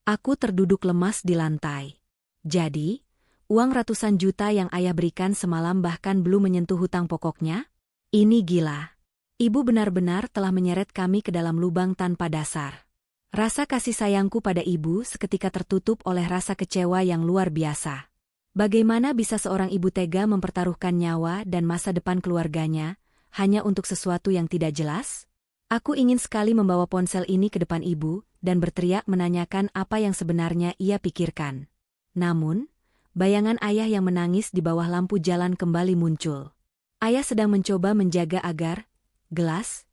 Aku terduduk lemas di lantai. Jadi, uang ratusan juta yang ayah berikan semalam bahkan belum menyentuh hutang pokoknya? Ini gila. Ibu benar-benar telah menyeret kami ke dalam lubang tanpa dasar. Rasa kasih sayangku pada ibu seketika tertutup oleh rasa kecewa yang luar biasa. Bagaimana bisa seorang ibu tega mempertaruhkan nyawa dan masa depan keluarganya, hanya untuk sesuatu yang tidak jelas? Aku ingin sekali membawa ponsel ini ke depan ibu, dan berteriak menanyakan apa yang sebenarnya ia pikirkan. Namun, bayangan ayah yang menangis di bawah lampu jalan kembali muncul. Ayah sedang mencoba menjaga agar gelas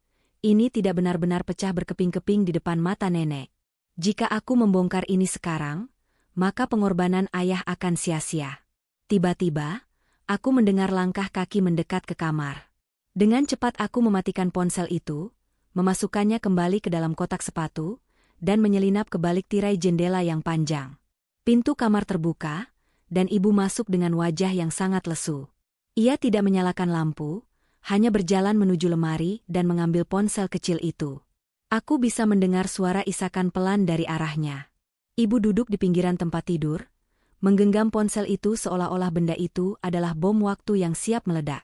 ini tidak benar-benar pecah berkeping-keping di depan mata nenek. Jika aku membongkar ini sekarang, maka pengorbanan ayah akan sia-sia. Tiba-tiba, aku mendengar langkah kaki mendekat ke kamar. Dengan cepat aku mematikan ponsel itu, memasukkannya kembali ke dalam kotak sepatu, dan menyelinap ke balik tirai jendela yang panjang. Pintu kamar terbuka, dan ibu masuk dengan wajah yang sangat lesu. Ia tidak menyalakan lampu, hanya berjalan menuju lemari dan mengambil ponsel kecil itu. Aku bisa mendengar suara isakan pelan dari arahnya. Ibu duduk di pinggiran tempat tidur, menggenggam ponsel itu seolah-olah benda itu adalah bom waktu yang siap meledak.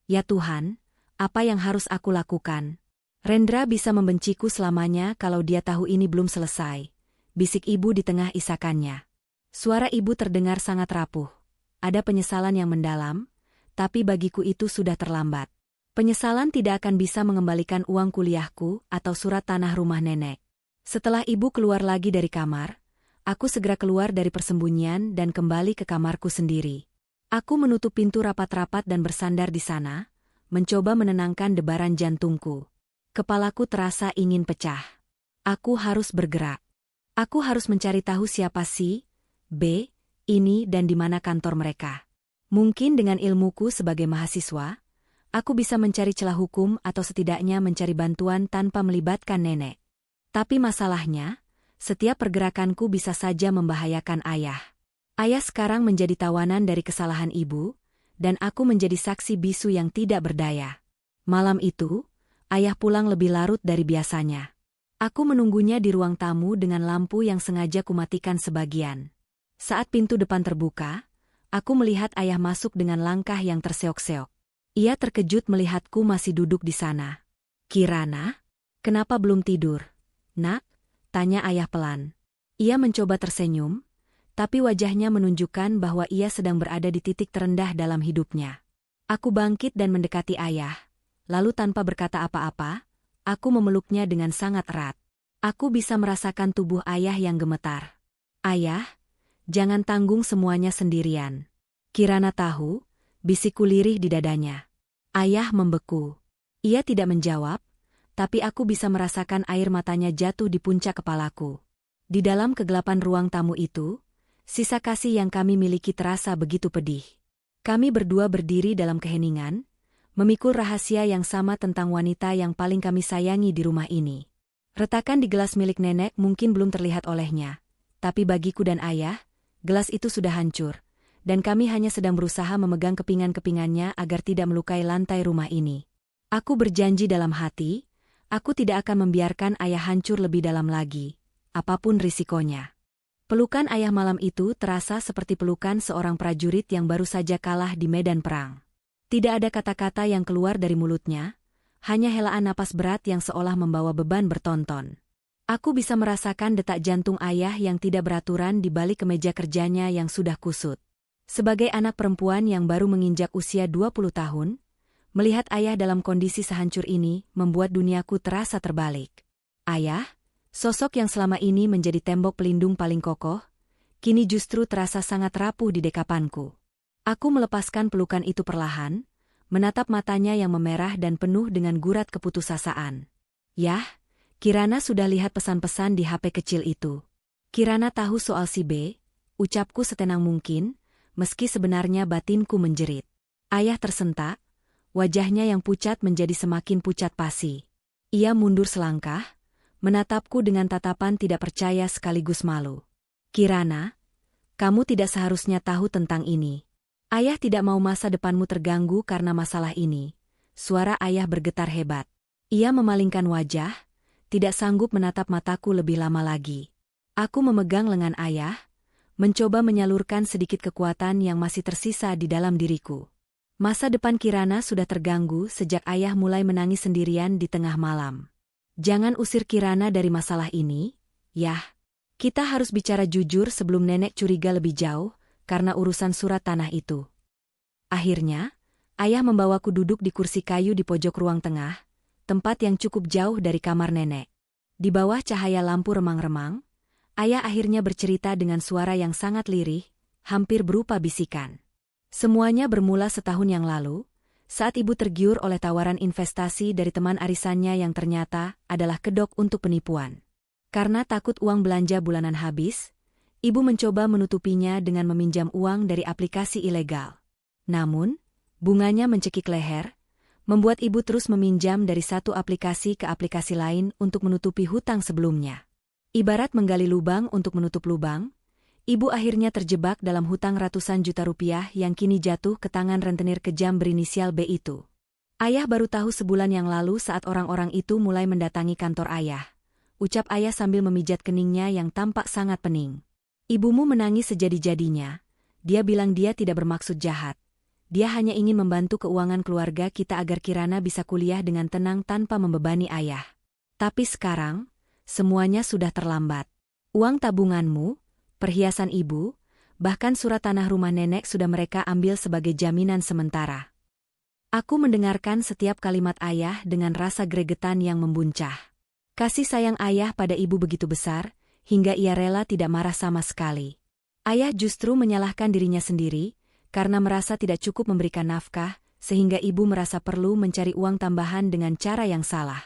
Ya Tuhan, apa yang harus aku lakukan? Rendra bisa membenciku selamanya kalau dia tahu ini belum selesai, bisik ibu di tengah isakannya. Suara ibu terdengar sangat rapuh. Ada penyesalan yang mendalam, tapi bagiku itu sudah terlambat. Penyesalan tidak akan bisa mengembalikan uang kuliahku atau surat tanah rumah nenek. Setelah ibu keluar lagi dari kamar, aku segera keluar dari persembunyian dan kembali ke kamarku sendiri. Aku menutup pintu rapat-rapat dan bersandar di sana, mencoba menenangkan debaran jantungku. Kepalaku terasa ingin pecah. Aku harus bergerak. Aku harus mencari tahu siapa si B ini dan di mana kantor mereka. Mungkin dengan ilmuku sebagai mahasiswa, aku bisa mencari celah hukum atau setidaknya mencari bantuan tanpa melibatkan nenek. Tapi masalahnya, setiap pergerakanku bisa saja membahayakan ayah. Ayah sekarang menjadi tawanan dari kesalahan ibu, dan aku menjadi saksi bisu yang tidak berdaya. Malam itu, ayah pulang lebih larut dari biasanya. Aku menunggunya di ruang tamu dengan lampu yang sengaja kumatikan sebagian. Saat pintu depan terbuka, aku melihat ayah masuk dengan langkah yang terseok-seok. Ia terkejut melihatku masih duduk di sana. "Kirana, kenapa belum tidur, Nak?" tanya ayah pelan. Ia mencoba tersenyum, tapi wajahnya menunjukkan bahwa ia sedang berada di titik terendah dalam hidupnya. Aku bangkit dan mendekati ayah, lalu tanpa berkata apa-apa, aku memeluknya dengan sangat erat. Aku bisa merasakan tubuh ayah yang gemetar. "Ayah, jangan tanggung semuanya sendirian. Kirana tahu," bisikku lirih di dadanya. Ayah membeku. Ia tidak menjawab, tapi aku bisa merasakan air matanya jatuh di puncak kepalaku. Di dalam kegelapan ruang tamu itu, sisa kasih yang kami miliki terasa begitu pedih. Kami berdua berdiri dalam keheningan, memikul rahasia yang sama tentang wanita yang paling kami sayangi di rumah ini. Retakan di gelas milik nenek mungkin belum terlihat olehnya, tapi bagiku dan ayah, gelas itu sudah hancur, dan kami hanya sedang berusaha memegang kepingan-kepingannya agar tidak melukai lantai rumah ini. Aku berjanji dalam hati, aku tidak akan membiarkan ayah hancur lebih dalam lagi, apapun risikonya. Pelukan ayah malam itu terasa seperti pelukan seorang prajurit yang baru saja kalah di medan perang. Tidak ada kata-kata yang keluar dari mulutnya, hanya helaan napas berat yang seolah membawa beban bertonton. Aku bisa merasakan detak jantung ayah yang tidak beraturan di balik kemeja kerjanya yang sudah kusut. Sebagai anak perempuan yang baru menginjak usia 20 tahun, melihat ayah dalam kondisi sehancur ini membuat duniaku terasa terbalik. Ayah, sosok yang selama ini menjadi tembok pelindung paling kokoh, kini justru terasa sangat rapuh di dekapanku. Aku melepaskan pelukan itu perlahan, menatap matanya yang memerah dan penuh dengan gurat keputusasaan. "Yah, Kirana sudah lihat pesan-pesan di HP kecil itu. Kirana tahu soal si B," ucapku setenang mungkin, meski sebenarnya batinku menjerit. Ayah tersentak, wajahnya yang pucat menjadi semakin pucat pasi. Ia mundur selangkah, menatapku dengan tatapan tidak percaya sekaligus malu. "Kirana, kamu tidak seharusnya tahu tentang ini. Ayah tidak mau masa depanmu terganggu karena masalah ini." Suara ayah bergetar hebat. Ia memalingkan wajah, tidak sanggup menatap mataku lebih lama lagi. Aku memegang lengan ayah, mencoba menyalurkan sedikit kekuatan yang masih tersisa di dalam diriku. Masa depan Kirana sudah terganggu sejak ayah mulai menangis sendirian di tengah malam. "Jangan usir Kirana dari masalah ini, Yah. Kita harus bicara jujur sebelum nenek curiga lebih jauh karena urusan surat tanah itu." Akhirnya, ayah membawaku duduk di kursi kayu di pojok ruang tengah, tempat yang cukup jauh dari kamar nenek. Di bawah cahaya lampu remang-remang, ayah akhirnya bercerita dengan suara yang sangat lirih, hampir berupa bisikan. Semuanya bermula setahun yang lalu, saat ibu tergiur oleh tawaran investasi dari teman arisannya yang ternyata adalah kedok untuk penipuan. Karena takut uang belanja bulanan habis, ibu mencoba menutupinya dengan meminjam uang dari aplikasi ilegal. Namun, bunganya mencekik leher, membuat ibu terus meminjam dari satu aplikasi ke aplikasi lain untuk menutupi hutang sebelumnya. Ibarat menggali lubang untuk menutup lubang, ibu akhirnya terjebak dalam hutang ratusan juta rupiah yang kini jatuh ke tangan rentenir kejam berinisial B itu. Ayah baru tahu sebulan yang lalu saat orang-orang itu mulai mendatangi kantor ayah. Ucap ayah sambil memijat keningnya yang tampak sangat pening. Ibumu menangis sejadi-jadinya. Dia bilang dia tidak bermaksud jahat. Dia hanya ingin membantu keuangan keluarga kita agar Kirana bisa kuliah dengan tenang tanpa membebani ayah. Tapi sekarang, semuanya sudah terlambat. Uang tabunganmu, perhiasan ibu, bahkan surat tanah rumah nenek sudah mereka ambil sebagai jaminan sementara. Aku mendengarkan setiap kalimat ayah dengan rasa gregetan yang membuncah. Kasih sayang ayah pada ibu begitu besar, hingga ia rela tidak marah sama sekali. Ayah justru menyalahkan dirinya sendiri, karena merasa tidak cukup memberikan nafkah, sehingga ibu merasa perlu mencari uang tambahan dengan cara yang salah.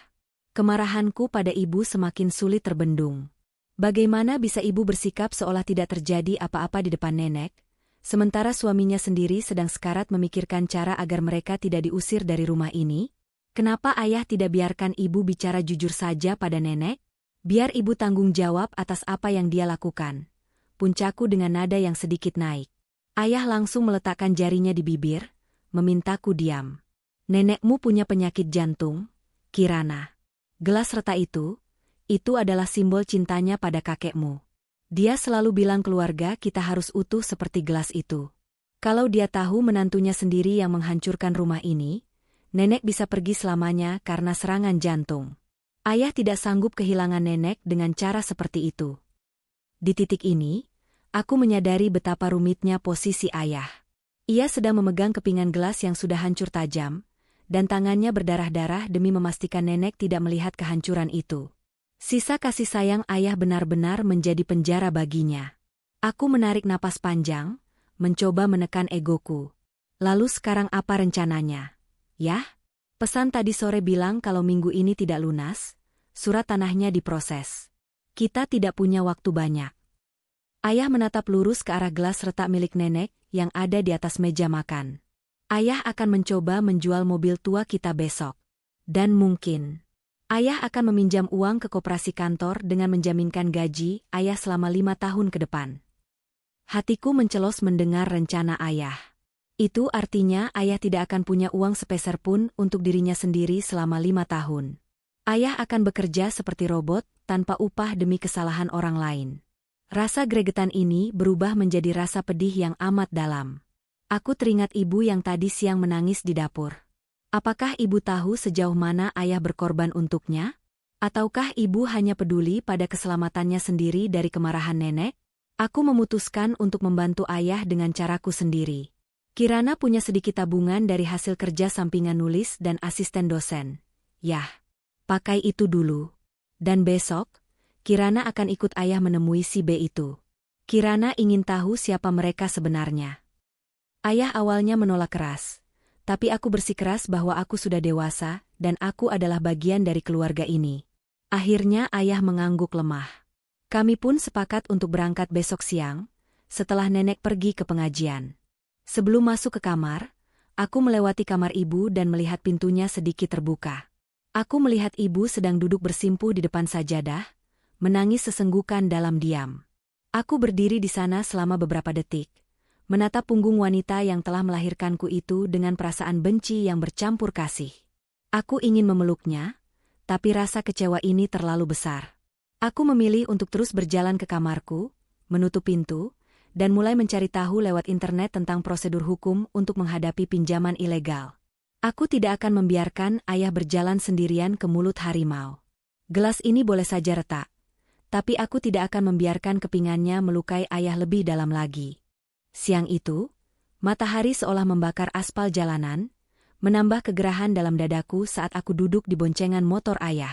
Kemarahanku pada ibu semakin sulit terbendung. Bagaimana bisa ibu bersikap seolah tidak terjadi apa-apa di depan nenek, sementara suaminya sendiri sedang sekarat memikirkan cara agar mereka tidak diusir dari rumah ini? Kenapa ayah tidak biarkan ibu bicara jujur saja pada nenek? Biar ibu tanggung jawab atas apa yang dia lakukan. Puncaku dengan nada yang sedikit naik. Ayah langsung meletakkan jarinya di bibir, memintaku diam. Nenekmu punya penyakit jantung, Kirana. Gelas retak itu adalah simbol cintanya pada kakekmu. Dia selalu bilang keluarga kita harus utuh seperti gelas itu. Kalau dia tahu menantunya sendiri yang menghancurkan rumah ini, nenek bisa pergi selamanya karena serangan jantung. Ayah tidak sanggup kehilangan nenek dengan cara seperti itu. Di titik ini, aku menyadari betapa rumitnya posisi ayah. Ia sedang memegang kepingan gelas yang sudah hancur tajam, dan tangannya berdarah-darah demi memastikan nenek tidak melihat kehancuran itu. Sisa kasih sayang ayah benar-benar menjadi penjara baginya. Aku menarik napas panjang, mencoba menekan egoku. Lalu sekarang apa rencananya? Yah? Pesan tadi sore bilang kalau minggu ini tidak lunas, surat tanahnya diproses. Kita tidak punya waktu banyak. Ayah menatap lurus ke arah gelas retak milik nenek yang ada di atas meja makan. Ayah akan mencoba menjual mobil tua kita besok. Dan mungkin, ayah akan meminjam uang ke koperasi kantor dengan menjaminkan gaji ayah selama 5 tahun ke depan. Hatiku mencelos mendengar rencana ayah. Itu artinya ayah tidak akan punya uang sepeser pun untuk dirinya sendiri selama 5 tahun. Ayah akan bekerja seperti robot tanpa upah demi kesalahan orang lain. Rasa gregetan ini berubah menjadi rasa pedih yang amat dalam. Aku teringat ibu yang tadi siang menangis di dapur. Apakah ibu tahu sejauh mana ayah berkorban untuknya? Ataukah ibu hanya peduli pada keselamatannya sendiri dari kemarahan nenek? Aku memutuskan untuk membantu ayah dengan caraku sendiri. Kirana punya sedikit tabungan dari hasil kerja sampingan nulis dan asisten dosen. Yah, pakai itu dulu. Dan besok, Kirana akan ikut ayah menemui si B itu. Kirana ingin tahu siapa mereka sebenarnya. Ayah awalnya menolak keras, tapi aku bersikeras bahwa aku sudah dewasa dan aku adalah bagian dari keluarga ini. Akhirnya ayah mengangguk lemah. Kami pun sepakat untuk berangkat besok siang, setelah nenek pergi ke pengajian. Sebelum masuk ke kamar, aku melewati kamar ibu dan melihat pintunya sedikit terbuka. Aku melihat ibu sedang duduk bersimpuh di depan sajadah, menangis sesenggukan dalam diam. Aku berdiri di sana selama beberapa detik, menatap punggung wanita yang telah melahirkanku itu dengan perasaan benci yang bercampur kasih. Aku ingin memeluknya, tapi rasa kecewa ini terlalu besar. Aku memilih untuk terus berjalan ke kamarku, menutup pintu, dan mulai mencari tahu lewat internet tentang prosedur hukum untuk menghadapi pinjaman ilegal. Aku tidak akan membiarkan ayah berjalan sendirian ke mulut harimau. Gelas ini boleh saja retak, tapi aku tidak akan membiarkan kepingannya melukai ayah lebih dalam lagi. Siang itu, matahari seolah membakar aspal jalanan, menambah kegerahan dalam dadaku saat aku duduk di boncengan motor ayah.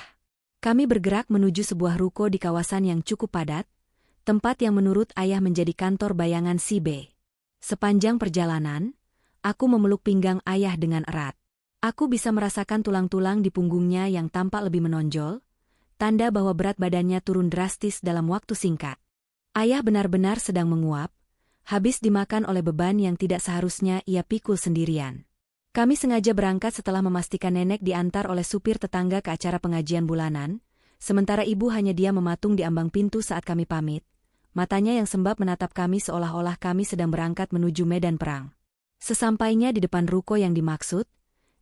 Kami bergerak menuju sebuah ruko di kawasan yang cukup padat, tempat yang menurut ayah menjadi kantor bayangan si B. Sepanjang perjalanan, aku memeluk pinggang ayah dengan erat. Aku bisa merasakan tulang-tulang di punggungnya yang tampak lebih menonjol, tanda bahwa berat badannya turun drastis dalam waktu singkat. Ayah benar-benar sedang menguap, habis dimakan oleh beban yang tidak seharusnya ia pikul sendirian. Kami sengaja berangkat setelah memastikan nenek diantar oleh supir tetangga ke acara pengajian bulanan, Sementara ibu hanya diam mematung di ambang pintu saat kami pamit. Matanya yang sembab menatap kami seolah-olah kami sedang berangkat menuju medan perang. Sesampainya di depan ruko yang dimaksud,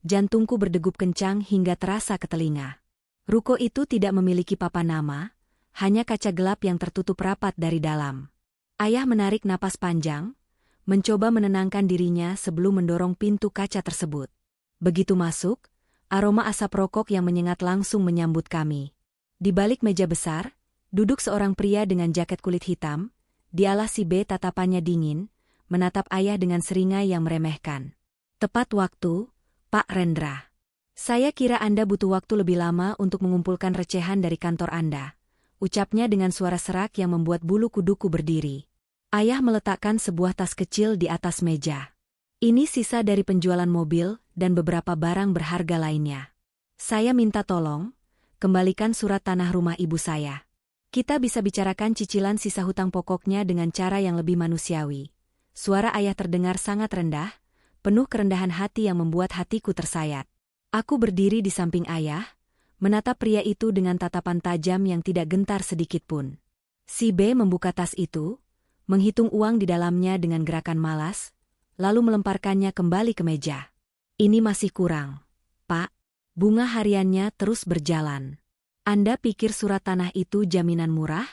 jantungku berdegup kencang hingga terasa ke telinga. Ruko itu tidak memiliki papan nama, hanya kaca gelap yang tertutup rapat dari dalam. Ayah menarik napas panjang, mencoba menenangkan dirinya sebelum mendorong pintu kaca tersebut. Begitu masuk, aroma asap rokok yang menyengat langsung menyambut kami. Di balik meja besar, duduk seorang pria dengan jaket kulit hitam. Dialah si B, tatapannya dingin, menatap ayah dengan seringai yang meremehkan. Tepat waktu, Pak Rendra. Saya kira Anda butuh waktu lebih lama untuk mengumpulkan recehan dari kantor Anda, ucapnya dengan suara serak yang membuat bulu kuduku berdiri. Ayah meletakkan sebuah tas kecil di atas meja. Ini sisa dari penjualan mobil dan beberapa barang berharga lainnya. Saya minta tolong, kembalikan surat tanah rumah ibu saya. Kita bisa bicarakan cicilan sisa hutang pokoknya dengan cara yang lebih manusiawi. Suara ayah terdengar sangat rendah, penuh kerendahan hati yang membuat hatiku tersayat. Aku berdiri di samping ayah, menatap pria itu dengan tatapan tajam yang tidak gentar sedikitpun. Si B membuka tas itu, menghitung uang di dalamnya dengan gerakan malas, lalu melemparkannya kembali ke meja. Ini masih kurang, Pak. Bunga hariannya terus berjalan. Anda pikir surat tanah itu jaminan murah?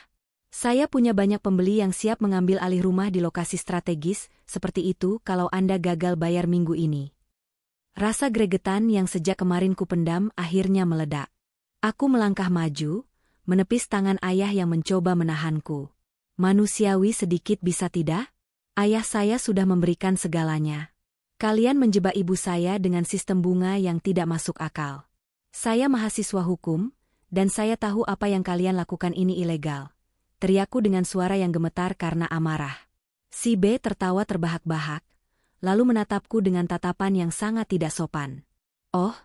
Saya punya banyak pembeli yang siap mengambil alih rumah di lokasi strategis seperti itu kalau Anda gagal bayar minggu ini. Rasa gregetan yang sejak kemarin ku pendam akhirnya meledak. Aku melangkah maju, menepis tangan ayah yang mencoba menahanku. Manusiawi sedikit bisa tidak? Ayah saya sudah memberikan segalanya. Kalian menjebak ibu saya dengan sistem bunga yang tidak masuk akal. Saya mahasiswa hukum, dan saya tahu apa yang kalian lakukan ini ilegal. Teriakku dengan suara yang gemetar karena amarah. Si B tertawa terbahak-bahak, lalu menatapku dengan tatapan yang sangat tidak sopan. Oh,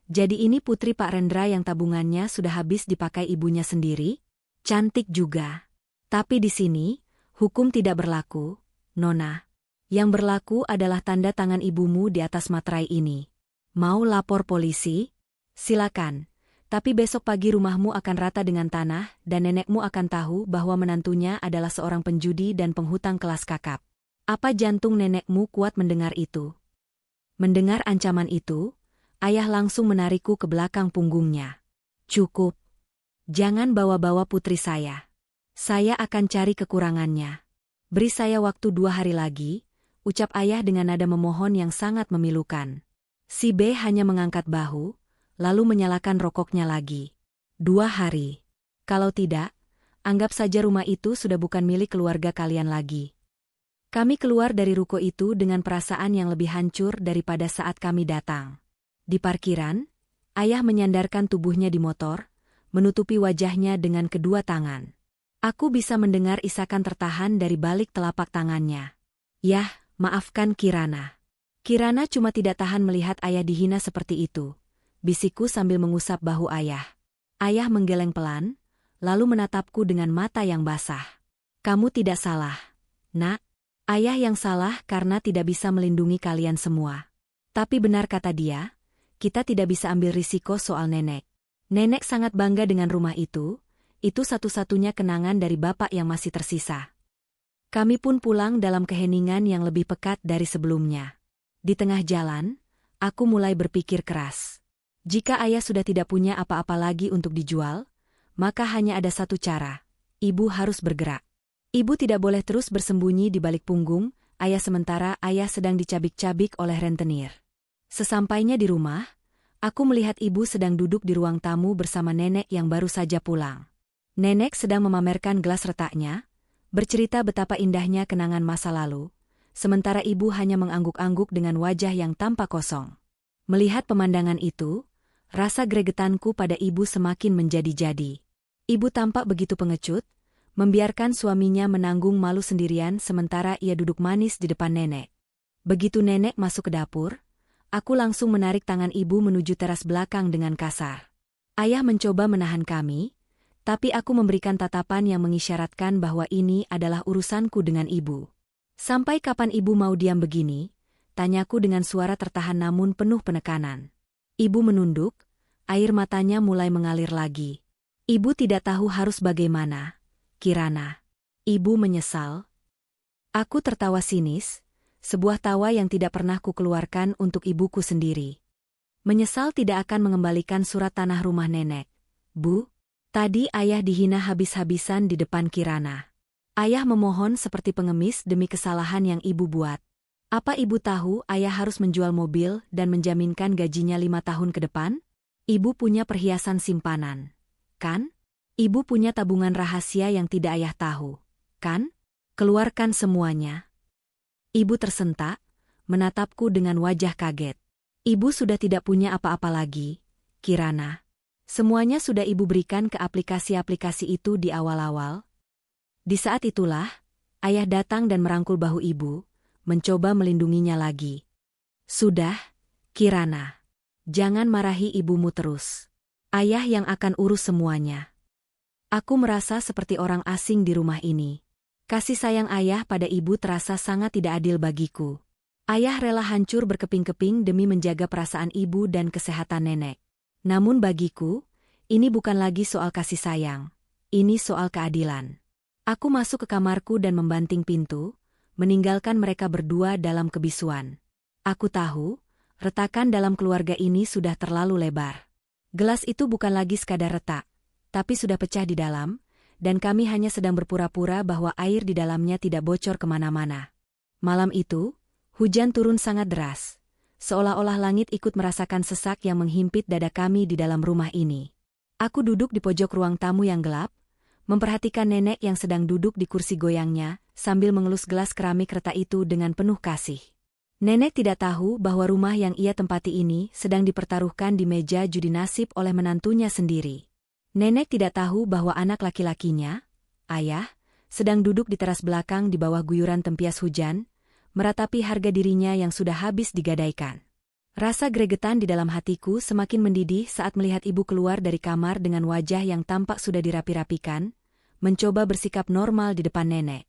jadi ini putri Pak Rendra yang tabungannya sudah habis dipakai ibunya sendiri? Cantik juga. Tapi di sini, hukum tidak berlaku, Nona. Yang berlaku adalah tanda tangan ibumu di atas materai ini. Mau lapor polisi? Silakan. Tapi besok pagi rumahmu akan rata dengan tanah dan nenekmu akan tahu bahwa menantunya adalah seorang penjudi dan penghutang kelas kakap. Apa jantung nenekmu kuat mendengar itu? Mendengar ancaman itu, ayah langsung menarikku ke belakang punggungnya. Cukup. Jangan bawa-bawa putri saya. Saya akan cari kekurangannya. Beri saya waktu 2 hari lagi, ucap ayah dengan nada memohon yang sangat memilukan. Si B hanya mengangkat bahu, lalu menyalakan rokoknya lagi. 2 hari. Kalau tidak, anggap saja rumah itu sudah bukan milik keluarga kalian lagi. Kami keluar dari ruko itu dengan perasaan yang lebih hancur daripada saat kami datang. Di parkiran, ayah menyandarkan tubuhnya di motor, menutupi wajahnya dengan kedua tangan. Aku bisa mendengar isakan tertahan dari balik telapak tangannya. Yah, maafkan Kirana. Kirana cuma tidak tahan melihat ayah dihina seperti itu. Bisikku sambil mengusap bahu ayah. Ayah menggeleng pelan, lalu menatapku dengan mata yang basah. Kamu tidak salah, Nak. Ayah yang salah karena tidak bisa melindungi kalian semua. Tapi benar kata dia, kita tidak bisa ambil risiko soal nenek. Nenek sangat bangga dengan rumah itu satu-satunya kenangan dari bapak yang masih tersisa. Kami pun pulang dalam keheningan yang lebih pekat dari sebelumnya. Di tengah jalan, aku mulai berpikir keras. Jika ayah sudah tidak punya apa-apa lagi untuk dijual, maka hanya ada satu cara, ibu harus bergerak. Ibu tidak boleh terus bersembunyi di balik punggung ayah sementara ayah sedang dicabik-cabik oleh rentenir. Sesampainya di rumah, aku melihat ibu sedang duduk di ruang tamu bersama nenek yang baru saja pulang. Nenek sedang memamerkan gelas retaknya, bercerita betapa indahnya kenangan masa lalu, sementara ibu hanya mengangguk-angguk dengan wajah yang tampak kosong. Melihat pemandangan itu, rasa gregetanku pada ibu semakin menjadi-jadi. Ibu tampak begitu pengecut, membiarkan suaminya menanggung malu sendirian sementara ia duduk manis di depan nenek. Begitu nenek masuk ke dapur, aku langsung menarik tangan ibu menuju teras belakang dengan kasar. Ayah mencoba menahan kami, tapi aku memberikan tatapan yang mengisyaratkan bahwa ini adalah urusanku dengan ibu. Sampai kapan ibu mau diam begini? Tanyaku dengan suara tertahan namun penuh penekanan. Ibu menunduk, air matanya mulai mengalir lagi. Ibu tidak tahu harus bagaimana, Kirana. Ibu menyesal. Aku tertawa sinis, sebuah tawa yang tidak pernah kukeluarkan untuk ibuku sendiri. Menyesal tidak akan mengembalikan surat tanah rumah nenek. Bu, tadi ayah dihina habis-habisan di depan Kirana. Ayah memohon seperti pengemis demi kesalahan yang ibu buat. Apa ibu tahu ayah harus menjual mobil dan menjaminkan gajinya 5 tahun ke depan? Ibu punya perhiasan simpanan, kan? Ibu punya tabungan rahasia yang tidak ayah tahu, kan? Keluarkan semuanya. Ibu tersentak, menatapku dengan wajah kaget. Ibu sudah tidak punya apa-apa lagi, Kirana. Semuanya sudah ibu berikan ke aplikasi-aplikasi itu di awal-awal. Di saat itulah, ayah datang dan merangkul bahu ibu, mencoba melindunginya lagi. Sudah, Kirana. Jangan marahi ibumu terus. Ayah yang akan urus semuanya. Aku merasa seperti orang asing di rumah ini. Kasih sayang ayah pada ibu terasa sangat tidak adil bagiku. Ayah rela hancur berkeping-keping demi menjaga perasaan ibu dan kesehatan nenek. Namun bagiku, ini bukan lagi soal kasih sayang. Ini soal keadilan. Aku masuk ke kamarku dan membanting pintu, meninggalkan mereka berdua dalam kebisuan. Aku tahu, retakan dalam keluarga ini sudah terlalu lebar. Gelas itu bukan lagi sekadar retak, tapi sudah pecah di dalam, dan kami hanya sedang berpura-pura bahwa air di dalamnya tidak bocor kemana-mana. Malam itu, hujan turun sangat deras, seolah-olah langit ikut merasakan sesak yang menghimpit dada kami di dalam rumah ini. Aku duduk di pojok ruang tamu yang gelap, memperhatikan nenek yang sedang duduk di kursi goyangnya, sambil mengelus gelas keramik retak itu dengan penuh kasih. Nenek tidak tahu bahwa rumah yang ia tempati ini sedang dipertaruhkan di meja judi nasib oleh menantunya sendiri. Nenek tidak tahu bahwa anak laki-lakinya, ayah, sedang duduk di teras belakang di bawah guyuran tempias hujan, meratapi harga dirinya yang sudah habis digadaikan. Rasa gregetan di dalam hatiku semakin mendidih saat melihat ibu keluar dari kamar dengan wajah yang tampak sudah dirapi-rapikan, mencoba bersikap normal di depan nenek.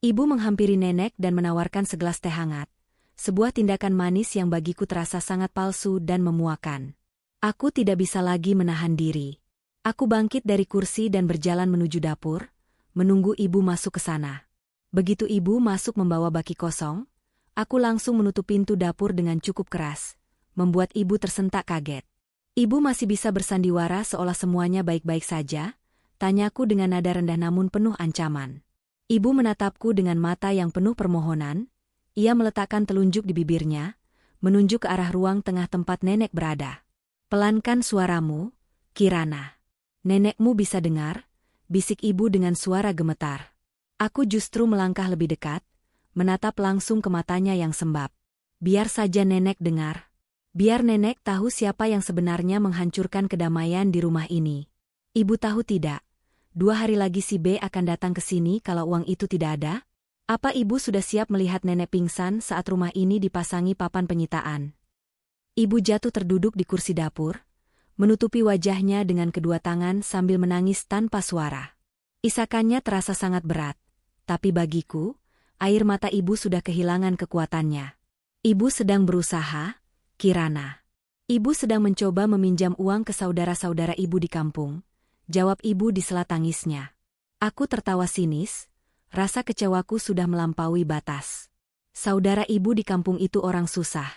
Ibu menghampiri nenek dan menawarkan segelas teh hangat, sebuah tindakan manis yang bagiku terasa sangat palsu dan memuakan. Aku tidak bisa lagi menahan diri. Aku bangkit dari kursi dan berjalan menuju dapur, menunggu ibu masuk ke sana. Begitu ibu masuk membawa baki kosong, aku langsung menutup pintu dapur dengan cukup keras, membuat ibu tersentak kaget. Ibu masih bisa bersandiwara seolah semuanya baik-baik saja, tanyaku dengan nada rendah namun penuh ancaman. Ibu menatapku dengan mata yang penuh permohonan, ia meletakkan telunjuk di bibirnya, menunjuk ke arah ruang tengah tempat nenek berada. Pelankan suaramu, Kirana. Nenekmu bisa dengar, bisik ibu dengan suara gemetar. Aku justru melangkah lebih dekat, menatap langsung ke matanya yang sembab. Biar saja nenek dengar. Biar nenek tahu siapa yang sebenarnya menghancurkan kedamaian di rumah ini. Ibu tahu tidak, 2 hari lagi si B akan datang ke sini kalau uang itu tidak ada? Apa ibu sudah siap melihat nenek pingsan saat rumah ini dipasangi papan penyitaan? Ibu jatuh terduduk di kursi dapur, menutupi wajahnya dengan kedua tangan sambil menangis tanpa suara. Isakannya terasa sangat berat, tapi bagiku, air mata ibu sudah kehilangan kekuatannya. Ibu sedang berusaha, Kirana. Ibu sedang mencoba meminjam uang ke saudara-saudara ibu di kampung, jawab ibu di sela tangisnya. Aku tertawa sinis, rasa kecewaku sudah melampaui batas. Saudara ibu di kampung itu orang susah,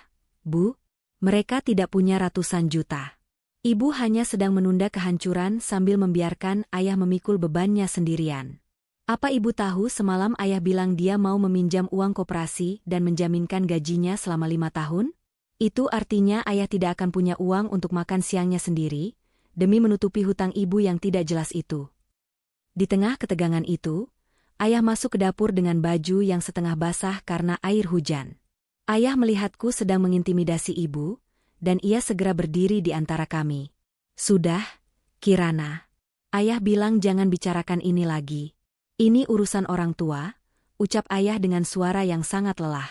Bu. Mereka tidak punya ratusan juta. Ibu hanya sedang menunda kehancuran sambil membiarkan ayah memikul bebannya sendirian. Apa ibu tahu semalam ayah bilang dia mau meminjam uang koperasi dan menjaminkan gajinya selama 5 tahun? Itu artinya ayah tidak akan punya uang untuk makan siangnya sendiri, demi menutupi hutang ibu yang tidak jelas itu. Di tengah ketegangan itu, ayah masuk ke dapur dengan baju yang setengah basah karena air hujan. Ayah melihatku sedang mengintimidasi ibu, dan ia segera berdiri di antara kami. Sudah, Kirana. Ayah bilang jangan bicarakan ini lagi. Ini urusan orang tua, ucap ayah dengan suara yang sangat lelah.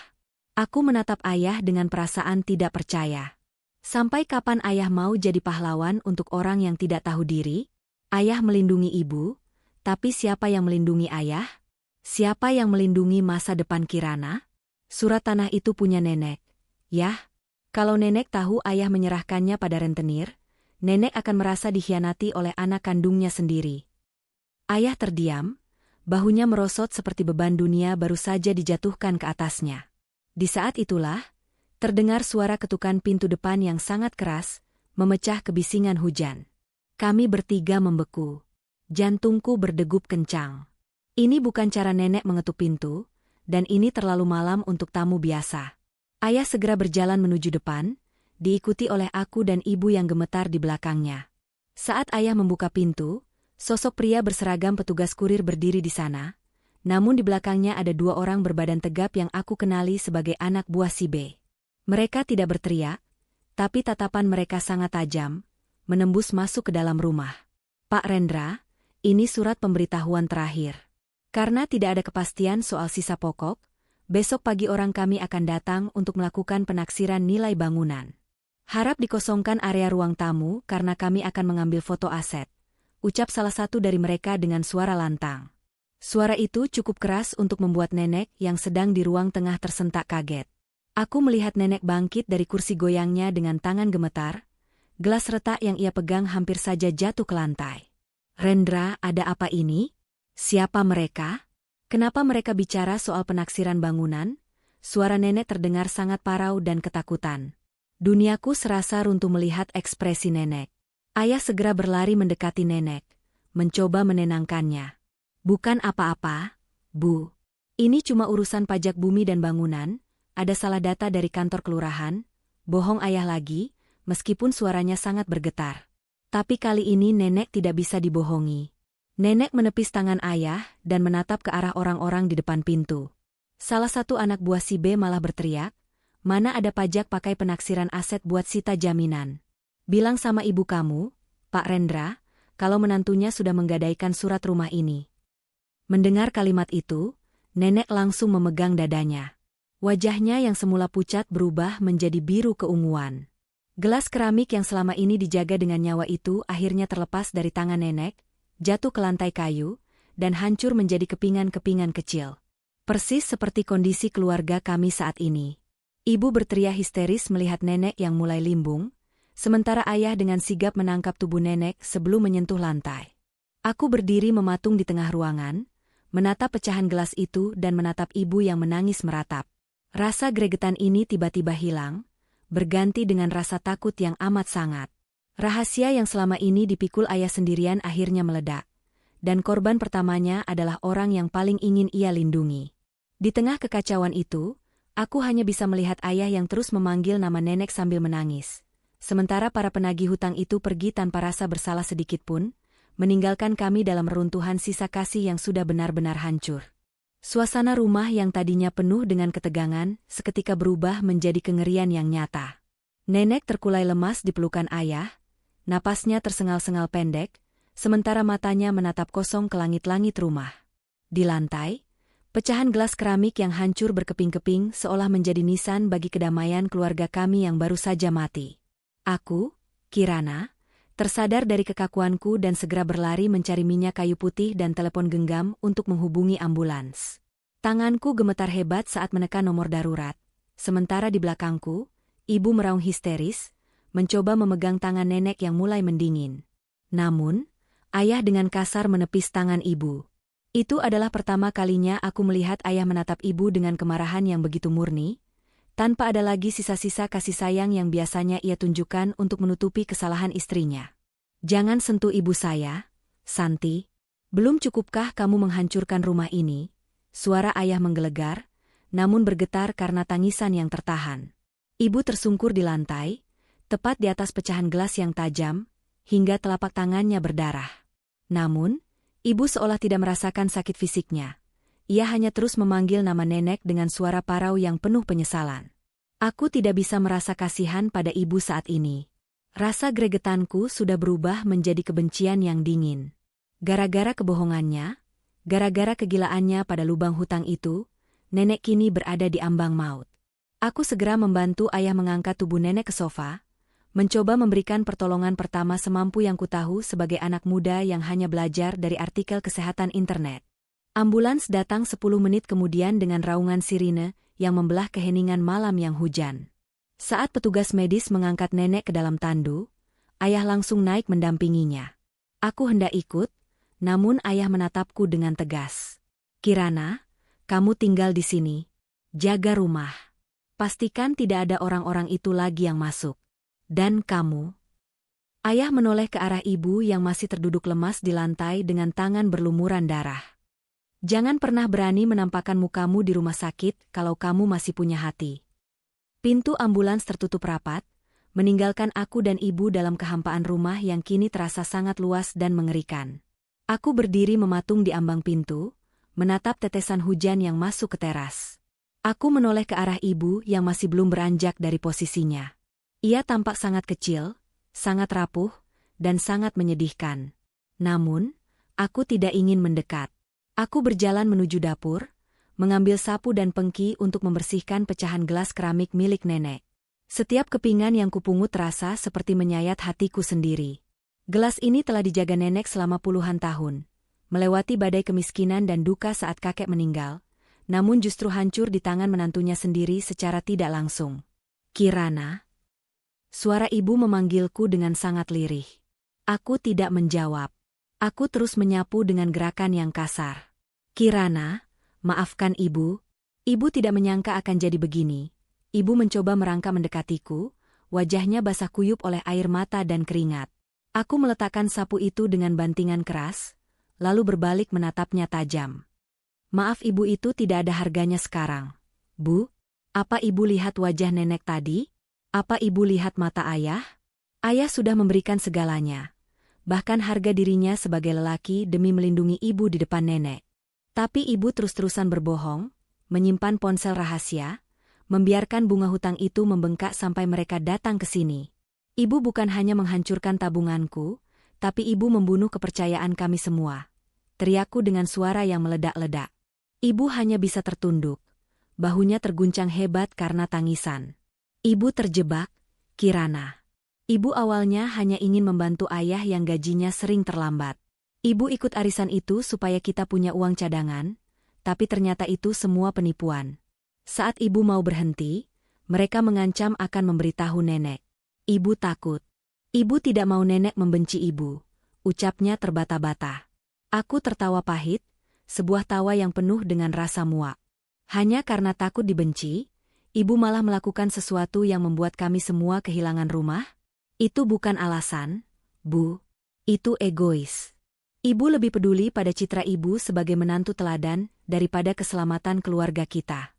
Aku menatap ayah dengan perasaan tidak percaya. Sampai kapan ayah mau jadi pahlawan untuk orang yang tidak tahu diri? Ayah melindungi ibu, tapi siapa yang melindungi ayah? Siapa yang melindungi masa depan Kirana? Surat tanah itu punya nenek. Yah. Kalau nenek tahu ayah menyerahkannya pada rentenir, nenek akan merasa dikhianati oleh anak kandungnya sendiri. Ayah terdiam, bahunya merosot seperti beban dunia baru saja dijatuhkan ke atasnya. Di saat itulah, terdengar suara ketukan pintu depan yang sangat keras, memecah kebisingan hujan. Kami bertiga membeku. Jantungku berdegup kencang. Ini bukan cara nenek mengetuk pintu, dan ini terlalu malam untuk tamu biasa. Ayah segera berjalan menuju depan, diikuti oleh aku dan ibu yang gemetar di belakangnya. Saat ayah membuka pintu, sosok pria berseragam petugas kurir berdiri di sana, namun di belakangnya ada dua orang berbadan tegap yang aku kenali sebagai anak buah si B. Mereka tidak berteriak, tapi tatapan mereka sangat tajam, menembus masuk ke dalam rumah. Pak Rendra, ini surat pemberitahuan terakhir. Karena tidak ada kepastian soal sisa pokok, besok pagi orang kami akan datang untuk melakukan penaksiran nilai bangunan. Harap dikosongkan area ruang tamu karena kami akan mengambil foto aset, ucap salah satu dari mereka dengan suara lantang. Suara itu cukup keras untuk membuat nenek yang sedang di ruang tengah tersentak kaget. Aku melihat nenek bangkit dari kursi goyangnya dengan tangan gemetar, gelas retak yang ia pegang hampir saja jatuh ke lantai. Rendra, ada apa ini? Siapa mereka? Kenapa mereka bicara soal penaksiran bangunan? Suara nenek terdengar sangat parau dan ketakutan. Duniaku serasa runtuh melihat ekspresi nenek. Ayah segera berlari mendekati nenek, mencoba menenangkannya. Bukan apa-apa, Bu. Ini cuma urusan pajak bumi dan bangunan, ada salah data dari kantor kelurahan, bohong ayah lagi, meskipun suaranya sangat bergetar. Tapi kali ini nenek tidak bisa dibohongi. Nenek menepis tangan ayah dan menatap ke arah orang-orang di depan pintu. Salah satu anak buah si B malah berteriak, mana ada pajak pakai penaksiran aset buat sita jaminan. Bilang sama ibu kamu, Pak Rendra, kalau menantunya sudah menggadaikan surat rumah ini. Mendengar kalimat itu, nenek langsung memegang dadanya. Wajahnya yang semula pucat berubah menjadi biru keunguan. Gelas keramik yang selama ini dijaga dengan nyawa itu akhirnya terlepas dari tangan nenek, jatuh ke lantai kayu, dan hancur menjadi kepingan-kepingan kecil. Persis seperti kondisi keluarga kami saat ini. Ibu berteriak histeris melihat nenek yang mulai limbung, sementara ayah dengan sigap menangkap tubuh nenek sebelum menyentuh lantai. Aku berdiri mematung di tengah ruangan, menatap pecahan gelas itu dan menatap ibu yang menangis meratap. Rasa gregetan ini tiba-tiba hilang, berganti dengan rasa takut yang amat sangat. Rahasia yang selama ini dipikul ayah sendirian akhirnya meledak, dan korban pertamanya adalah orang yang paling ingin ia lindungi. Di tengah kekacauan itu, aku hanya bisa melihat ayah yang terus memanggil nama nenek sambil menangis. Sementara para penagih hutang itu pergi tanpa rasa bersalah sedikitpun, meninggalkan kami dalam reruntuhan sisa kasih yang sudah benar-benar hancur. Suasana rumah yang tadinya penuh dengan ketegangan, seketika berubah menjadi kengerian yang nyata. Nenek terkulai lemas di pelukan ayah, napasnya tersengal-sengal pendek, sementara matanya menatap kosong ke langit-langit rumah. Di lantai, pecahan gelas keramik yang hancur berkeping-keping seolah menjadi nisan bagi kedamaian keluarga kami yang baru saja mati. Aku, Kirana, tersadar dari kekakuanku dan segera berlari mencari minyak kayu putih dan telepon genggam untuk menghubungi ambulans. Tanganku gemetar hebat saat menekan nomor darurat, sementara di belakangku, ibu meraung histeris, mencoba memegang tangan nenek yang mulai mendingin. Namun, ayah dengan kasar menepis tangan ibu. Itu adalah pertama kalinya aku melihat ayah menatap ibu dengan kemarahan yang begitu murni, tanpa ada lagi sisa-sisa kasih sayang yang biasanya ia tunjukkan untuk menutupi kesalahan istrinya. Jangan sentuh ibu saya, Santi. Belum cukupkah kamu menghancurkan rumah ini? Suara ayah menggelegar, namun bergetar karena tangisan yang tertahan. Ibu tersungkur di lantai, tepat di atas pecahan gelas yang tajam, hingga telapak tangannya berdarah. Namun, ibu seolah tidak merasakan sakit fisiknya. Ia hanya terus memanggil nama nenek dengan suara parau yang penuh penyesalan. Aku tidak bisa merasa kasihan pada ibu saat ini. Rasa gregetanku sudah berubah menjadi kebencian yang dingin. Gara-gara kebohongannya, gara-gara kegilaannya pada lubang hutang itu, nenek kini berada di ambang maut. Aku segera membantu ayah mengangkat tubuh nenek ke sofa, mencoba memberikan pertolongan pertama semampu yang kutahu sebagai anak muda yang hanya belajar dari artikel kesehatan internet. Ambulans datang 10 menit kemudian dengan raungan sirine yang membelah keheningan malam yang hujan. Saat petugas medis mengangkat nenek ke dalam tandu, Ayah langsung naik mendampinginya. Aku hendak ikut, namun ayah menatapku dengan tegas. Kirana, kamu tinggal di sini. Jaga rumah. Pastikan tidak ada orang-orang itu lagi yang masuk. Dan kamu? Ayah menoleh ke arah ibu yang masih terduduk lemas di lantai dengan tangan berlumuran darah. Jangan pernah berani menampakkan mukamu di rumah sakit kalau kamu masih punya hati. Pintu ambulans tertutup rapat, meninggalkan aku dan ibu dalam kehampaan rumah yang kini terasa sangat luas dan mengerikan. Aku berdiri mematung di ambang pintu, menatap tetesan hujan yang masuk ke teras. Aku menoleh ke arah ibu yang masih belum beranjak dari posisinya. Ia tampak sangat kecil, sangat rapuh, dan sangat menyedihkan. Namun, aku tidak ingin mendekat. Aku berjalan menuju dapur, mengambil sapu dan pengki untuk membersihkan pecahan gelas keramik milik nenek. Setiap kepingan yang kupungut terasa seperti menyayat hatiku sendiri. Gelas ini telah dijaga nenek selama puluhan tahun, melewati badai kemiskinan dan duka saat kakek meninggal, namun justru hancur di tangan menantunya sendiri secara tidak langsung. Kirana. Suara ibu memanggilku dengan sangat lirih. Aku tidak menjawab. Aku terus menyapu dengan gerakan yang kasar. Kirana, maafkan ibu. Ibu tidak menyangka akan jadi begini. Ibu mencoba merangkak mendekatiku, wajahnya basah kuyup oleh air mata dan keringat. Aku meletakkan sapu itu dengan bantingan keras, lalu berbalik menatapnya tajam. Maaf ibu itu tidak ada harganya sekarang. Bu, apa ibu lihat wajah nenek tadi? Apa ibu lihat mata ayah? Ayah sudah memberikan segalanya. Bahkan harga dirinya sebagai lelaki demi melindungi ibu di depan nenek. Tapi ibu terus-terusan berbohong, menyimpan ponsel rahasia, membiarkan bunga hutang itu membengkak sampai mereka datang ke sini. Ibu bukan hanya menghancurkan tabunganku, tapi ibu membunuh kepercayaan kami semua. Teriakku dengan suara yang meledak-ledak. Ibu hanya bisa tertunduk. Bahunya terguncang hebat karena tangisan. Ibu terjebak, Kirana. Ibu awalnya hanya ingin membantu ayah yang gajinya sering terlambat. Ibu ikut arisan itu supaya kita punya uang cadangan, tapi ternyata itu semua penipuan. Saat ibu mau berhenti, mereka mengancam akan memberitahu nenek. Ibu takut. Ibu tidak mau nenek membenci ibu. Ucapnya terbata-bata. Aku tertawa pahit, sebuah tawa yang penuh dengan rasa muak. Hanya karena takut dibenci, ibu malah melakukan sesuatu yang membuat kami semua kehilangan rumah? Itu bukan alasan, Bu. Itu egois. Ibu lebih peduli pada citra ibu sebagai menantu teladan daripada keselamatan keluarga kita.